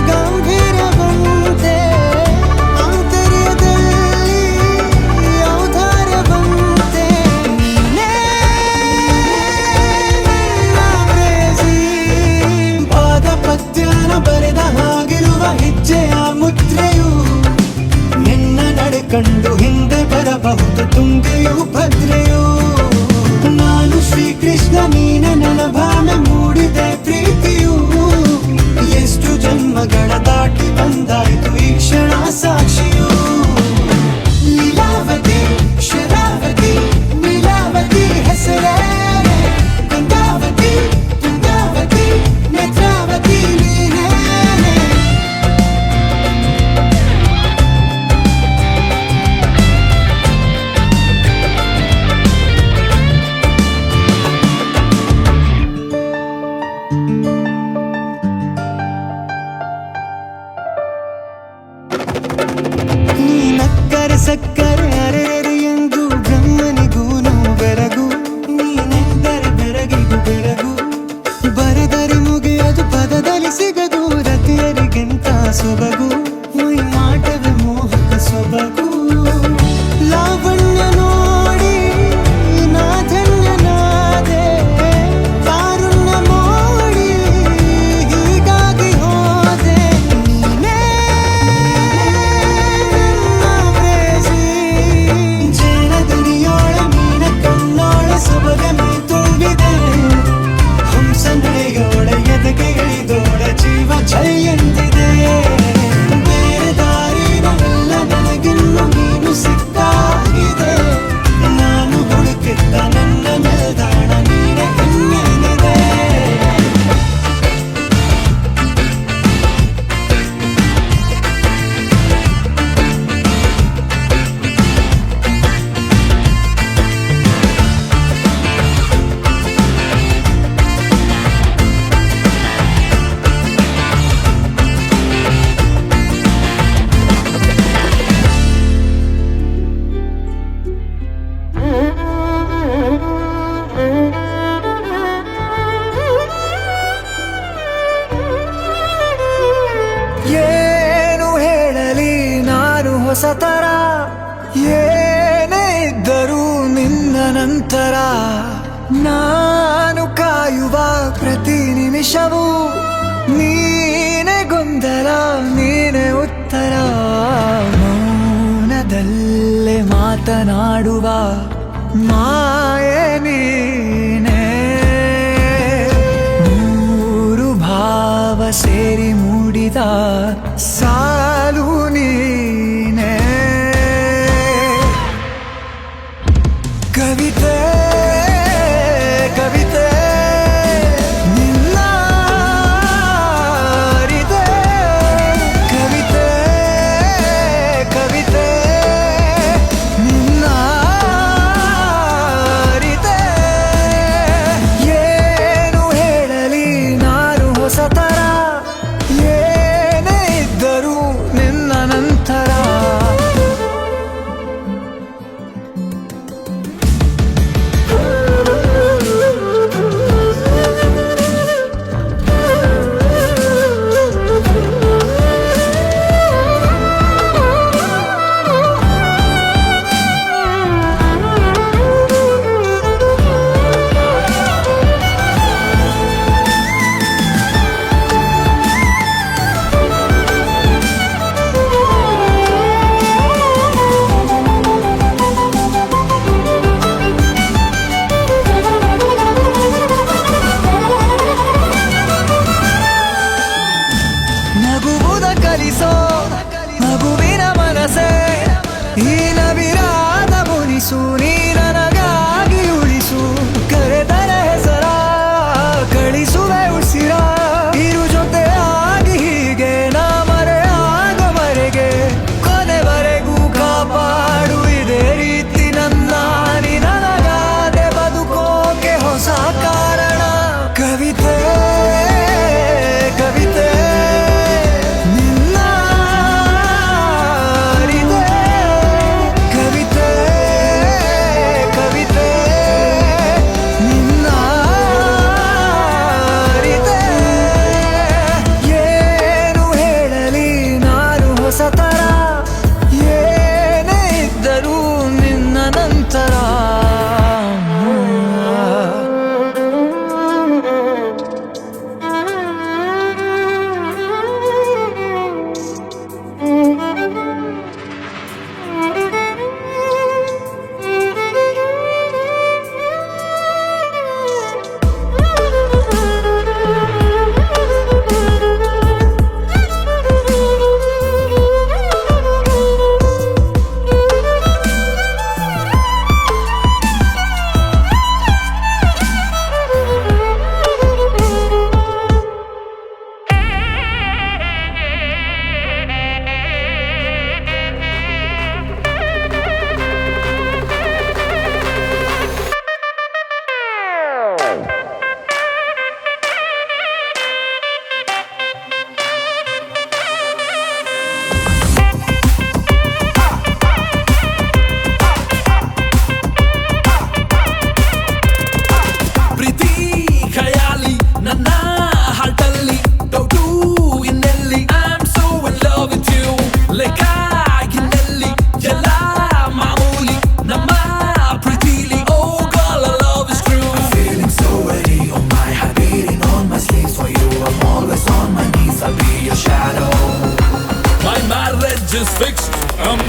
Speaker 5: ಗಂಭೀರವಂತೆ, ಆಂತರ್ಯದಲ್ಲಿ ಔದಾರ್ಯವಂತೆ, ನೀನೇ ನನ್ನ ಪ್ರೇಯಸಿ. ಪಾದ ಪದ್ಯನ ಬರೆದ ಹಾಗಿರುವ ಹೆಜ್ಜೆಯ ಮುದ್ರೆಯು, ನಿನ್ನ ನೆನಭಾನ ಮೂಡಿದೆ ಪ್ರೀತಿಯು ಎಷ್ಟು ಜನ್ಮಗಳ ದಾಟಿ ಬಂದಾಯ್ತು ಈ ಕ್ಷಣ ಸಾಕ್ಷಿಯು ಲೀಲಾವತಿ ಶರಾವತಿ ನೀಲಾವತಿ ಹೆಸರೇ ಗಂಗಾವತಿ ತುಂಗಾವತಿ ನೇತ್ರಾವತಿ ನೀನೇ ನೀ ನಕ್ಕರೆ ಸಕ್ಕರೆ ಅರೆರೆ ಎಂದು ಬ್ರಹ್ಮನಿಗೂನು ಬೆರಗು ನೀನೆಂದರೆ ಬೆರಗಿಗೂ ಬೆರಗು ಬರೆದರೆ ಮುಗಿಯದು ಪದದಲ್ಲಿ ಸಿಗದು ರತಿಯರಿಗಿಂತ ಸೊಬಗು ಮೈ ಮಾಟವೇ ಮೋಹಕ ಸೊಬಗು ಲಾವಣ್ಯ ನೋಡಿ ನಾ ಧನ್ಯನಾದೆ ಕಾರುಣ್ಯ ಮೋಡಿ ಹೀಗಾಗಿ ಹೋದೆ ನೀನೇ ಜೇನದನಿಯೋಳ ಮೀನ ಕಣ್ಣೋಳ ಸೊಬಗ ಮೈ ತುಂಬಿದೆ ಹಂಸ ನಡೆಯೋಳ ಎದೆಗೆ ಇಳಿದೋಳ ಜೀವ ಛೈ ಎಂದಿದೆ ಬೇರೆ ದಾರಿನಲ್ಲ ನನಗಿನ್ನು ನೀನು ಸಿಕ್ಕಾಗಿದೆ ನಾನು ಹುಡುಕಿದ್ದ ನನ್ನ ನಿಲ್ದಾಣ ನೀನೆ ಇನ್ನೇನಿದೆ ಏನು ಹೇಳಲಿ ನಾನು ಹೊಸತರ ಏನೇ ಇದ್ದರೂ ನಿನ್ನ ನಂತರ ನಾನು ಕಾಯುವ ಪ್ರತಿ ನಿಮಿಷವೂ ನೀನೆ ಗೊಂದಲ ನೀನೆ ಉತ್ತರ ಮೌನದಲ್ಲೇ ಮಾತನಾಡುವ ಮಾಯೆ ನೀನೆ ಮೂರು ಭಾವ ಸೇರಿ ಮೂಡಿದ ಸಾಲು ನೀನೆ ಕವಿತೆ ಕವಿತೆ ನಿನ್ನ ಅರಿದೆ ಕವಿತೆ ಕವಿತೆ ನಿನ್ನ ಅರಿದೆ ಏನು ಹೇಳಲಿ ನಾನು ಹೊಸತರ ಏನೇ ಇದ್ದರೂ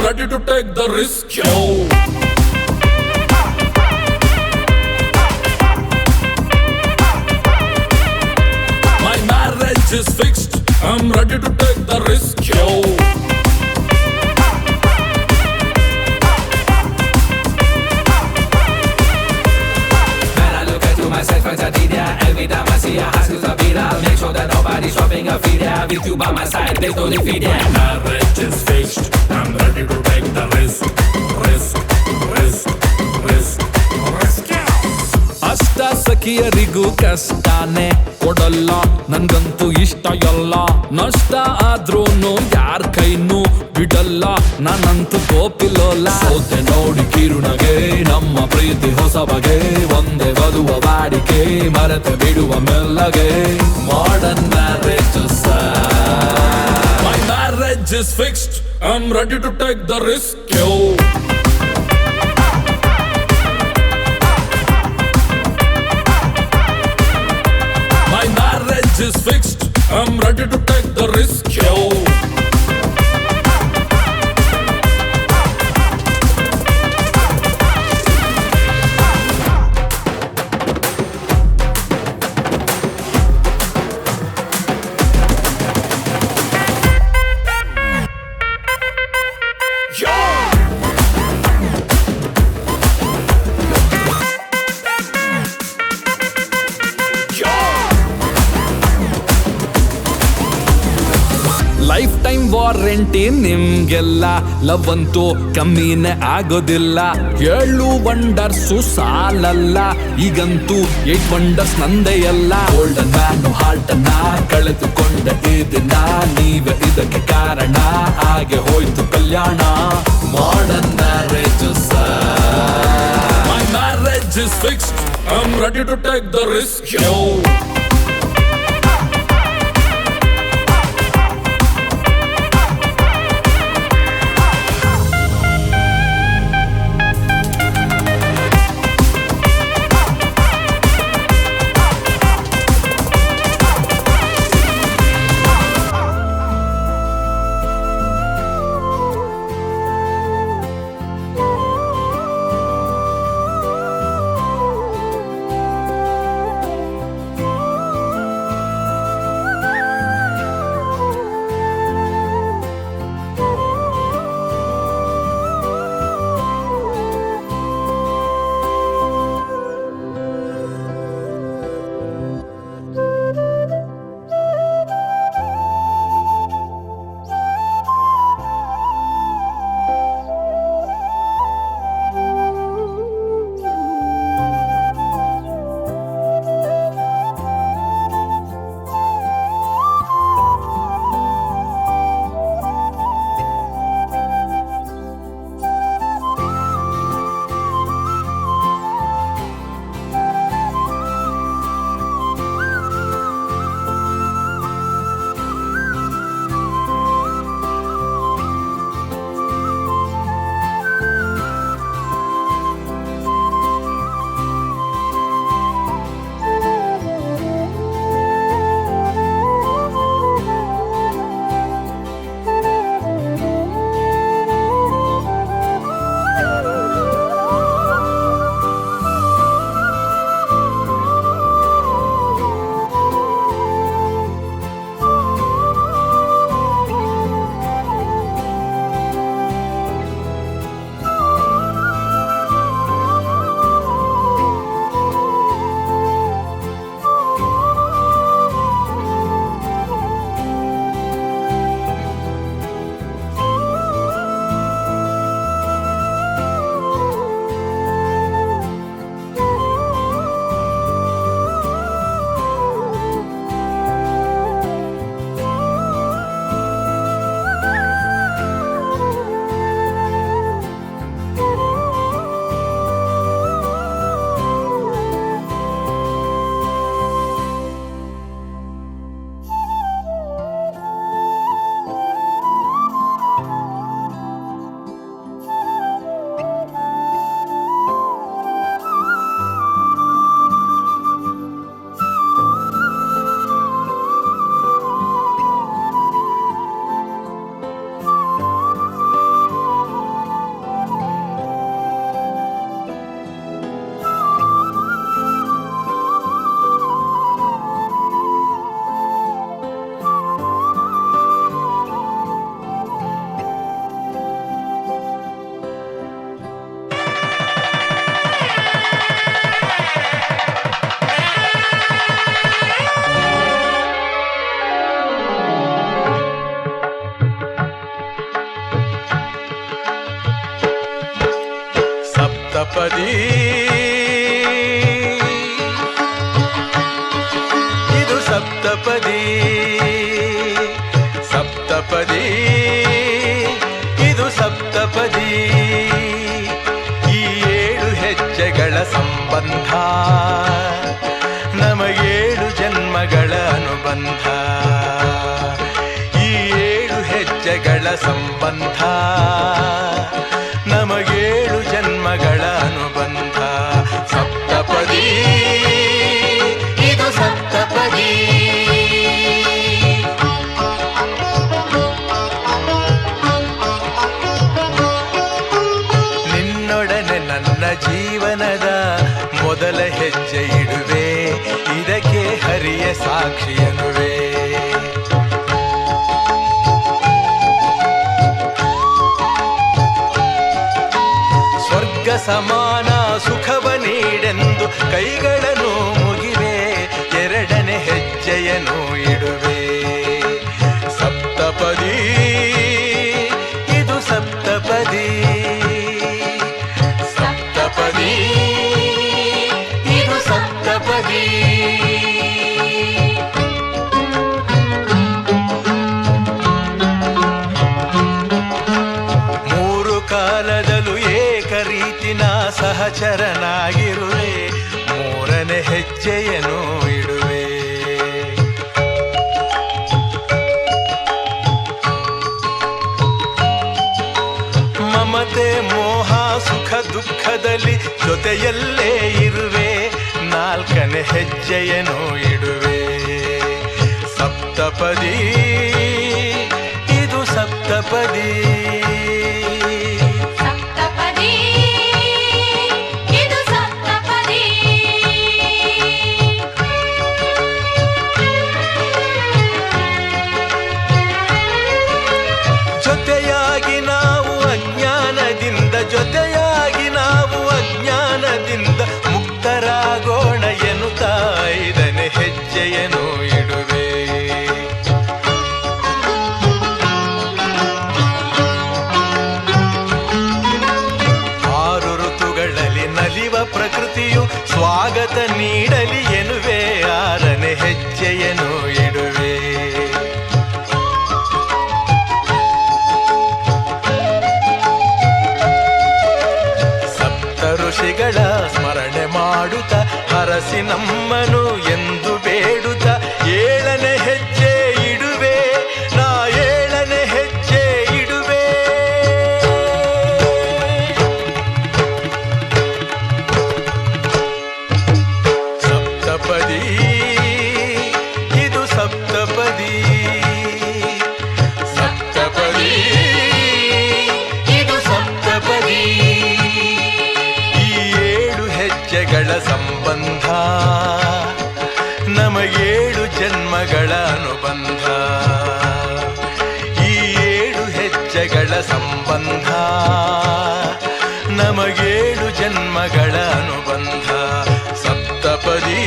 Speaker 6: ready to take the risk, yo. My marriage is fixed, I'm ready to take the risk, yo.
Speaker 7: Man, I look into myself and I did that. Every time I see a high school beat, I'll make sure that nobody's shopping a feed. With you by my side, there's no defeat.
Speaker 6: Marriage is fixed, I'm ready to take the risk, risk, risk, risk, risk.
Speaker 7: ಅಷ್ಟ ಸಖಿಯರಿಗೂ ಕಷ್ಟನೇ ಕೊಡಲ್ಲ, ನನ್ಗಂತೂ ಇಷ್ಟ ಎಲ್ಲ. ನಷ್ಟ ಆದ್ರೂನು ಯಾರ್ ಕೈನೂ ಬಿಡಲ್ಲ, ನಾನಂತೂ ಗೋಪಿಲೋಲ್ಲ. ಸೋತೆ ನೋಡಿ ಕಿರುನಗೆ ನಮ್ಮ ಪ್ರೀತಿ ಹೊಸ ಬಗೆ, ಒಂದೇ ವಧುವ ಬಾಡಿಕೆ ಮರೆತೆ ಬಿಡುವ ಮೆಲ್ಲಗೆ. Modern marriage
Speaker 6: My marriage is fixed, I'm ready to take the risk, yo. My marriage is fixed, I'm ready to take the risk, yo.
Speaker 7: Life time warranty ನಿಮ್ಗೆಲ್ಲ, ಲವ್ ಅಂತೂ ಕಮ್ಮಿನೇ ಆಗೋದಿಲ್ಲ. 7 ವಂಡರ್ಸು ಸಾಲಲ್ಲ, ಈಗಂತೂ 8 ವಂಡರ್ಸ್ ನಂದೇ ಎಲ್ಲ. ಗೋಲ್ಡನ್ ಮ್ಯಾನು ಹಾರ್ಟನ್ನ ಕಳೆದುಕೊಂಡ ಈ ದಿನ, ನೀವೇ ಇದಕ್ಕೆ ಕಾರಣ, ಹಾಗೆ ಹೋಯ್ತು ಕಲ್ಯಾಣ. Modern marriage
Speaker 6: My marriage is fixed, I'm ready to take the risk, yo.
Speaker 8: ಸಪ್ತಪದಿ ಇದು ಸಪ್ತಪದಿ ಈ 7 ಹೆಜ್ಜೆಗಳ ಸಂಬಂಧ ನಮಗೇಳು ಜನ್ಮಗಳ ಅನುಬಂಧ ಈ 7 ಹೆಜ್ಜೆಗಳ ಸಂಬಂಧ ನಮಗೇಳು ಜನ್ಮಗಳ ಅನುಬಂಧ ಸಪ್ತಪದಿ ಇದು ಸಪ್ತಪದಿ ನಿನ್ನೊಡನೆ ನನ್ನ ಜೀವನದ ಮೊದಲ ಹೆಜ್ಜೆ ಇಡುವೆ ಇದಕ್ಕೆ ಹರಿಯ ಸಾಕ್ಷಿಯನುವೆ ಸ್ವರ್ಗ ಸಮಾನ ಸುಖವ ನೀಡೆಂದು ಕೈಗಳನ್ನು ಮುಗಿವೆ ಎರಡನೇ ಹೆಜ್ಜೆಯನ್ನು ಇಡುವೆ ಸಪ್ತಪದಿ ಇದು ಸಪ್ತಪದಿ ಸಪ್ತಪದಿ ಇದು ಸಪ್ತಪದಿ ಮೂರು ಕಾಲದಲ್ಲೂ ಏಕರೀತಿನ ಸಹಚರನಾಗಿರುವೆ ಮೂರನೇ ಹೆಜ್ಜೆಯನ್ನು ಇಡುವೆ ಮಮತೆ ಮೋಹ ಸುಖ ದುಃಖದಲ್ಲಿ ಜೊತೆಯಲ್ಲೇ ಇರುವೆ ನಾಲ್ಕನೇ ಹೆಜ್ಜೆಯನ್ನು ಇಡುವೆ ಸಪ್ತಪದಿ ಇದು ಸಪ್ತಪದಿ
Speaker 4: ಸಪ್ತಪದಿ ಇದು ಸಪ್ತಪದಿ
Speaker 8: ಜೊತೆಯಾಗಿ ನಾವು ಅಜ್ಞಾನದಿಂದ ಮುಕ್ತರಾಗೋಣ ಎನ್ನುತ್ತಾ 5ನೇ ಹೆಜ್ಜೆಯನ್ನು ಇಡುವೆ ಆರು ಋತುಗಳಲ್ಲಿ ನಲಿವ ಪ್ರಕೃತಿಯು ಸ್ವಾಗತ ನೀಡಲಿ ಎನ್ನುವೆ 6ನೇ ಹೆಜ್ಜೆಯನ್ನು ಇಡುವೆ ಋಷಿಗಳ ಸ್ಮರಣೆ ಮಾಡುತ್ತ ಹರಸಿ ನಮ್ಮನು ಎಂದು ಬೇಡುತ್ತ 7ನೇ ಹೆಜ್ಜೆ ಇಡುವೆ ನಾ 7ನೇ ಹೆಜ್ಜೆ ಇಡುವೆ ಸಪ್ತಪದಿ ಇದು ಸಪ್ತಪದಿ ಸಪ್ತಪದಿ ಇದು ಸಪ್ತಪದಿ ಹೆಜ್ಜೆಗಳ ಸಂಬಂಧ ನಮಗೇಳು ಜನ್ಮಗಳ ಅನುಬಂಧ ಈ 7 ಹೆಜ್ಜೆಗಳ ಸಂಬಂಧ ನಮಗೇಳು ಜನ್ಮಗಳ ಅನುಬಂಧ ಸಪ್ತಪದಿ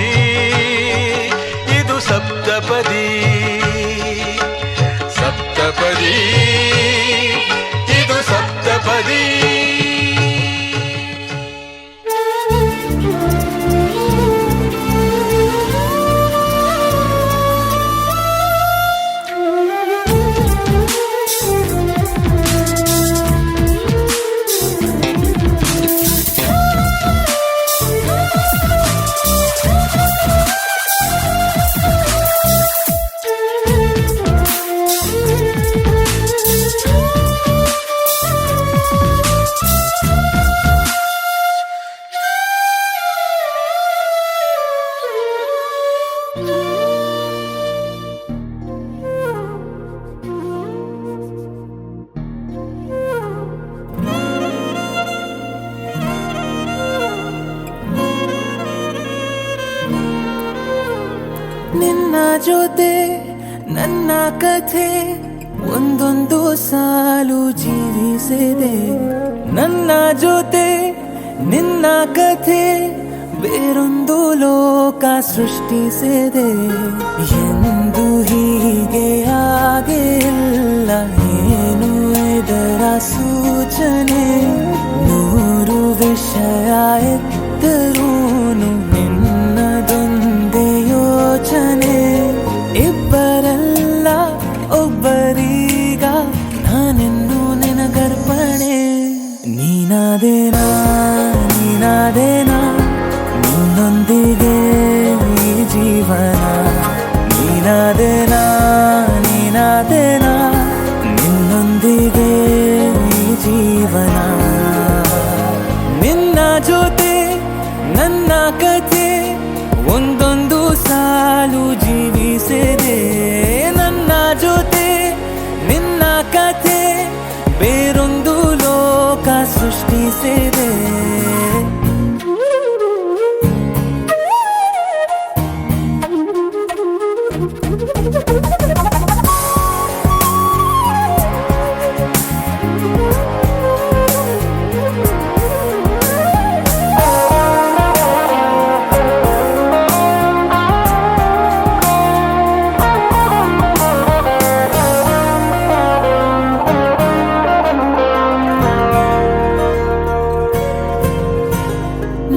Speaker 8: ಇದು ಸಪ್ತಪದಿ ಸಪ್ತಪದಿ ಇದು ಸಪ್ತಪದಿ
Speaker 5: ನಿನ್ನ ಜೊತೆ ನನ್ನ ಕಥೆ ಒಂದೊಂದು ಸಾಲು ಜೀವಿಸಿದೆ ನನ್ನ ಜೊತೆ ನಿನ್ನ ಕಥೆ ಬೇರೊಂದು ಲೋಕ ಸೃಷ್ಟಿಸಿದೆ ಎಂದು ಹೀಗೆ ಆಗಿಲ್ಲ ಏನು ಇದರ ಸೂಚನೆ 100 ವಿಷಯ ಎತ್ತರೂನು ನಿನ್ನದೊಂದೇ ಯೋಚನೆ ಇಬ್ಬರಲ್ಲ ಒಬ್ಬರೀಗ ನೀನಾದೇನಾ ನೀನಾದೇನಾ ನಿನ್ನೊಂದಿಗೆ ಈ ಜೀವನ ನಿನ್ನ ಜೊತೆ ನನ್ನ ಕಥೆ ಒಂದೊಂದು ಸಾಲು ಜೀವಿಸಿದೆ ನನ್ನ ಜೊತೆ ನಿನ್ನ ಕಥೆ ಬೇರೊಂದು ಲೋಕ ಸೃಷ್ಟಿಸಿದೆ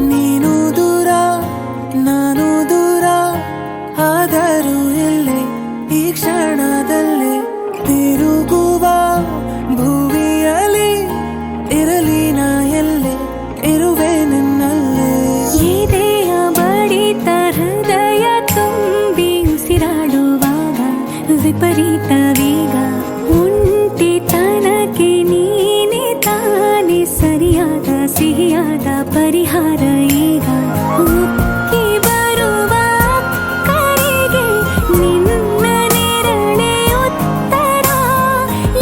Speaker 5: ನೀನು ದೂರ ನಾನು ದೂರ ಆದರೂ ಎಲ್ಲೇ ಈ ಕ್ಷಣದಲ್ಲಿ ತಿರುಗುವ ಭುವಿಯಲ್ಲಿ ಇರಲಿ ನಾ ಎಲ್ಲೇ ಇರುವೆ ನಿನ್ನಲ್ಲೇ
Speaker 2: ಎದೆಯ ಬಡಿತ ಹೃದಯ ತುಂಬಿ ಉಸಿರಾಡುವಾಗ ವಿಪರೀತ ವೇಗ ಒಂಟಿತನಕ್ಕೆ ನೀನೆ ತಾನೆ ಸರಿಯಾದ ಸಿಹಿಯಾದ ಪರಿಹಾರ ಈಗ ಉಕ್ಕಿ ಬರುವ ಕರೆಗೆ ನಿನ್ನ ನೆರಳೆ ಉತ್ತರ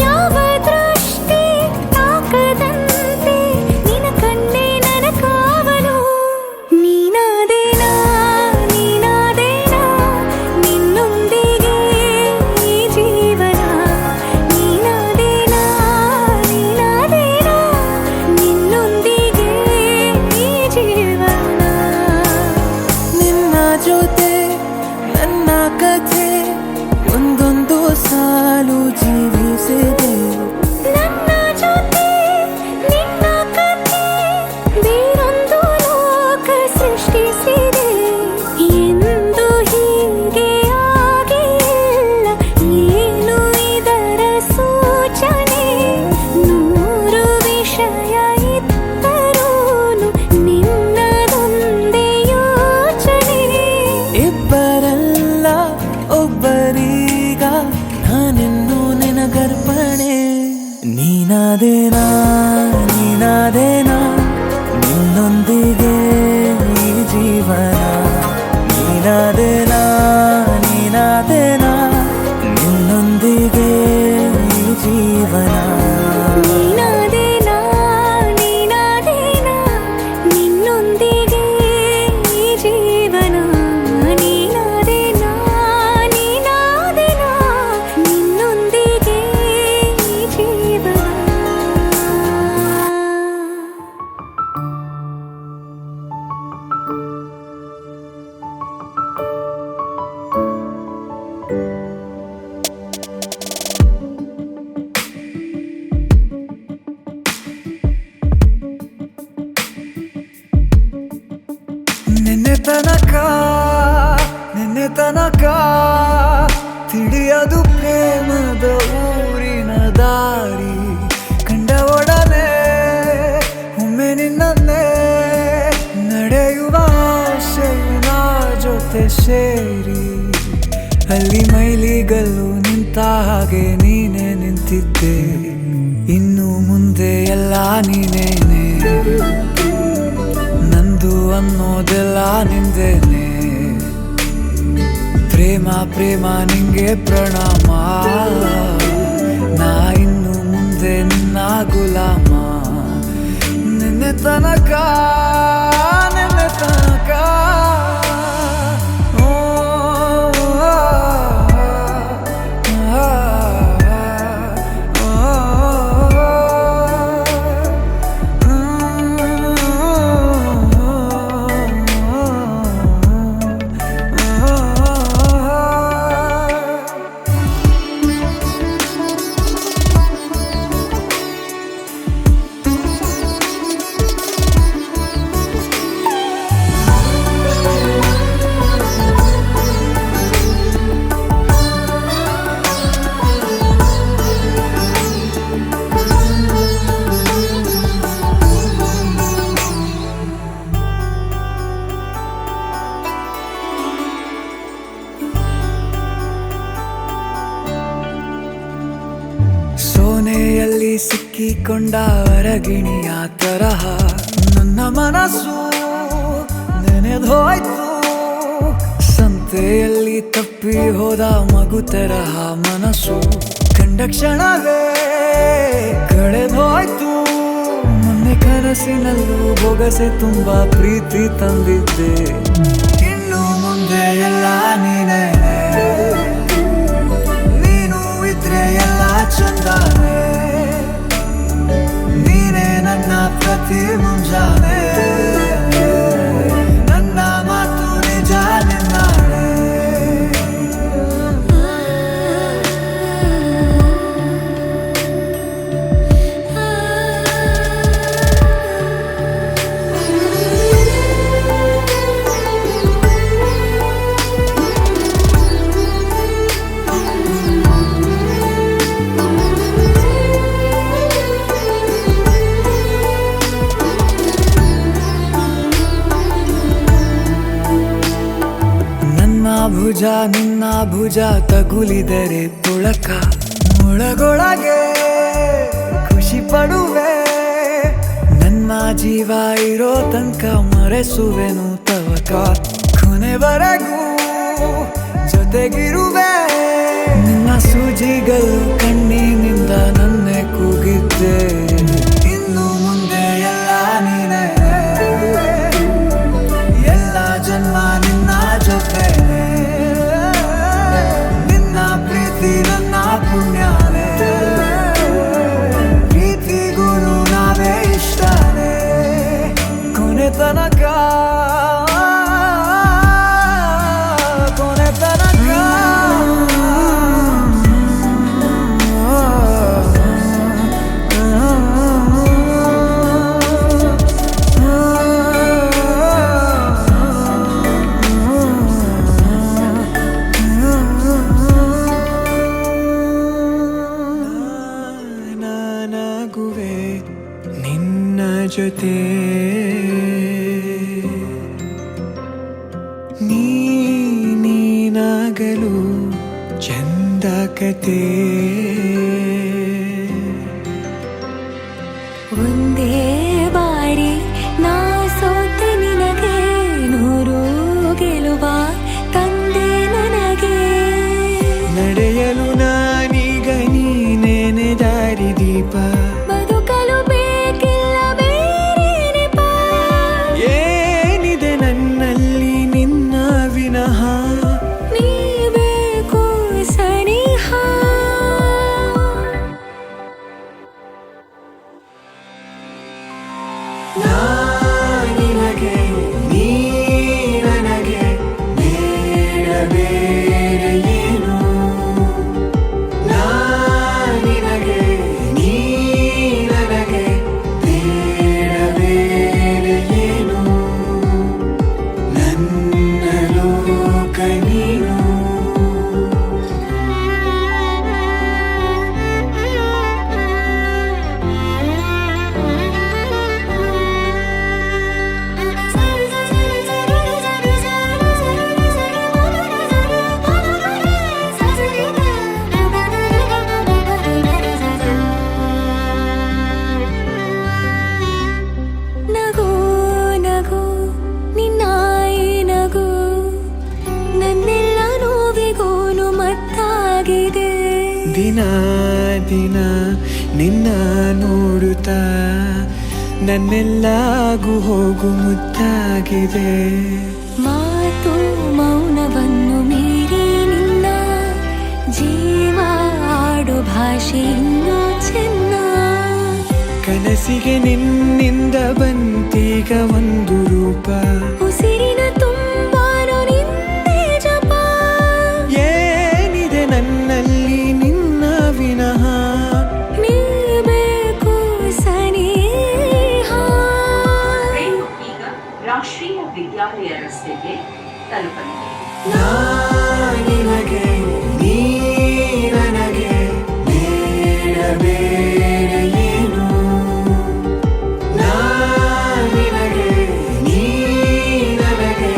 Speaker 2: ಯಾವ ದೃಷ್ಟಿ ತಾಕದಂತೆ ನಿನ ಕಣ್ಣೆ ನನ್ನ ಕಾವಲು ನೀನಾದೇನಾ ನೀನಾದೇನಾ ನಿನ್ನೊಂದಿಗೆ ಈ ಜೀವನ ನೀನಾದೇನಾ ನೀನಾದೇನಾ ನಿನ್ನೊಂದಿಗೆ ಈ ಜೀವನ
Speaker 5: ನಿನ್ನ ಜೊತೆ ನನ್ನ ಕಥೆ ಒಂದೊಂದು ಸಾಲು ಜೀವಿಸಿದೆ
Speaker 2: ನನ್ನ ಜೊತೆ ನಿನ್ನ ಕಥೆ ಬೇರೊಂದು ಲೋಕ ಸೃಷ್ಟಿಸಿದೆ ಎಂದು ಹೀಗೆ ಆಗಿಲ್ಲ ಏನು ಇದರ ಸೂಚನೆ ನೂರು ವಿಷಯ ಇದ್ದರೂನು ನಿನ್ನದೊಂದೇ ಯೋಚನೆ
Speaker 5: ಇಬ್ಬರಲ್ಲ ಒಬ್ಬರೀಗ ನಾನಿನ್ನು ನಿನಗರ್ಪಣೆ ನೀನಾದೇನಾ ನೀನಾದೇನಾ ನಿನ್ನೊಂದಿಗೆ ಈ ಜೀವನ ನೀನಾದೇನಾ ನೀನಾದೇನಾ ನಿನ್ನೊಂದಿಗೆ ಈ ಜೀವನ
Speaker 2: ನೀನಾದೇನಾ ನೀನಾದೇನಾ ನಿನ್ನೊಂದಿಗೆ ಈ ಜೀವನ ನೀನಾದೇನಾ ನೀನಾದೇನಾ ನಿನ್ನೊಂದಿಗೆ ಈ ಜೀವನ
Speaker 5: ನಿನ್ನೆ ತನಕ ತಿಳಿಯದು ಪ್ರೇಮದ ಊರಿನ ದಾರಿ ಕಂಡ ಒಡನೆ ಒಮ್ಮೆ ನಿನ್ನೇ ನಡೆಯುವ ಆಸೆಯ ಜೊತೆ ಸೇರಿ ಅಲ್ಲಿ ಮೈಲಿಗಲ್ಲು ನಿಂತ ಹಾಗೆ ನೀನೆ ನಿಂತಿದ್ದೆ ಇನ್ನು ಮುಂದೆ ಎಲ್ಲ ನೀನೇನೆ ನಂದು ಅನ್ನೋದೆಲ್ಲ ನಿಂದೇನೆ ಪ್ರೇಮ ಪ್ರೇಮ ನಿಂಗೆ ಪ್ರಣಾಮ ನಾ ಇನ್ನು ಮುಂದೆ ನಿನ್ನ ಗುಲಾಮ ನಿನ್ನೆ ತನಕ ಓ, ಆ, ಆ, ಆ, ಬಲೆಯಲ್ಲಿ ಸಿಕ್ಕಿಕೊಂಡ ಹೊರಗಿಣಿಯ ತರಹ ನನ್ನ ಮನಸ್ಸು ನೆನೆದೋಯ್ತು. ಸಂತೆಯಲ್ಲಿ ತಪ್ಪಿ ಹೋದ ಮಗು ತರಹ ಮನಸ್ಸು ಕಂಡ ಕ್ಷಣವೇ ಕಳೆದೋಯ್ತು. ಮೊನ್ನೆ ಕನಸಿನಲ್ಲೂ ಬೊಗಸೆ ತುಂಬಾ ಪ್ರೀತಿ ತಂದಿದ್ದೆ. ಇನ್ನು ಮುಂದೆ ಎಲ್ಲ ನೀನೇ, ನೀನು ಇದ್ರೆ ಎಲ್ಲ ಚಂದಾನೆ. ನೀನೇ ನನ್ನ ಪ್ರತಿ ಮುಂಜಾನೆ, ನನ್ನ ಮಾತು ನಿಜ ನಿನ್ನಾಳೆ. ಭುಜ ನಿನ್ನ ಭುಜ ತಗುಲಿದರೆ ತುಳಕ ಒಳಗೊಳಗೆ ಖುಷಿ ಪಡುವೆ. ನನ್ನ ಜೀವ ಇರೋ ತನಕ ಮರೆಸುವೆನು ತವಕ. ಕೊನೆವರೆಗೂ ಜೊತೆಗಿರುವೆ. ನಿನ್ನ ಸೂಜಿಗಳು ಕಣ್ಣಿನಿಂದ ನನ್ನೆ ಕೂಗಿದ್ದೆ. ಇನ್ನು ಮುಂದೆ ಎಲ್ಲ ನೀನೇ, ಎಲ್ಲ ಜನ್ಮ ನಿನ್ನ ಜೊತೆ. ನಿನ್ನ ಪ್ರೀತಿ ನನ್ನ ಪುಣ್ಯನೇ, ಪ್ರೀತಿಗೂ ನಾವೇ ಇಷ್ಟನೇ. ಕೊನೆ ತನಕ ಕೊನೆ ತನಕ ನಾನಾಗುವೆ ನಿನ್ನ ಜೊತೆ. ನೀನಾಗಲು ಚಂದ ಕತೆ.
Speaker 9: ಒಂದೇ ಬಾರಿ ನಾ ಸೋತೆ ನಿನಗೆ, 100 ಗೆಲುವ ತಂದೆ ನನಗೆ.
Speaker 5: ನಡೆಯಲು ನಾನೀಗ ನೀನೇನೆ ದಾರಿ ದೀಪ.
Speaker 9: ಬದುಕಲು ಬೇಕಿಲ್ಲ ಬೇರೆ ನೆಪ.
Speaker 5: ಏನಿದೆ ನನ್ನಲ್ಲಿ ನಿನ್ನ ವಿನಃ.
Speaker 9: ನೀ ಬೇಕು ಸನಿಹ.
Speaker 5: ನಿನಗೆ ನೀ ನನಗೆ ಬೇಡ ಬೇರೆ ಏನು. ನಿನಗೆ ನೀ ನನಗೆ ಬೇಡ ಬೇರೆ ಏನು. ನನ್ನ ಲೋಕ ನೀನು.
Speaker 9: ನಗು ನಗು ನಿನ್ನ ಈ ನಗು ನನ್ನೆಲ್ಲ ನೋವಿಗೋನು ಮತ್ತಾಗಿದೆ.
Speaker 5: ದಿನ ದಿನ ನಿನ್ನ ನೋಡುತ್ತಾ ನನ್ನೆಲ್ಲಾಗು ಹೋಗು ಮುತ್ತಾಗಿದೆ.
Speaker 9: ಮಾತು ಮೌನವನ್ನು ಮೀರಿ ನಿನ್ನ ಜೀವ ಆಡೋ ಭಾಷೆ ಇನ್ನೂ ಚೆನ್ನ.
Speaker 5: ಕನಸಿಗೆ ನಿನ್ನಿಂದ ಬಂತೀಗ ಒಂದು ರೂಪ.
Speaker 9: ಉಸಿರಿನ ತುಂಬಾನು ನಿಂದೆ ಜಪ.
Speaker 5: ಏನಿದೆ ನನ್ನಲ್ಲಿ ನಿನ್ನ ವಿನಃ.
Speaker 9: ನೀ ಬೇಕು ಸನಿಹ.
Speaker 10: ಟ್ರೈನು ಈಗ ರಾಷ್ಟ್ರೀಯ ವಿದ್ಯಾಲಯ ರಸ್ತೆಗೆ ತಲುಪಲಿದೆ.
Speaker 5: ನಿನಗೆ ನೀ ನನಗೆ ಬೇಡ ಬೇರೆ ಏನು. ನಿನಗೆ ನೀ ನನಗೆ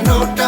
Speaker 1: ನೋಟ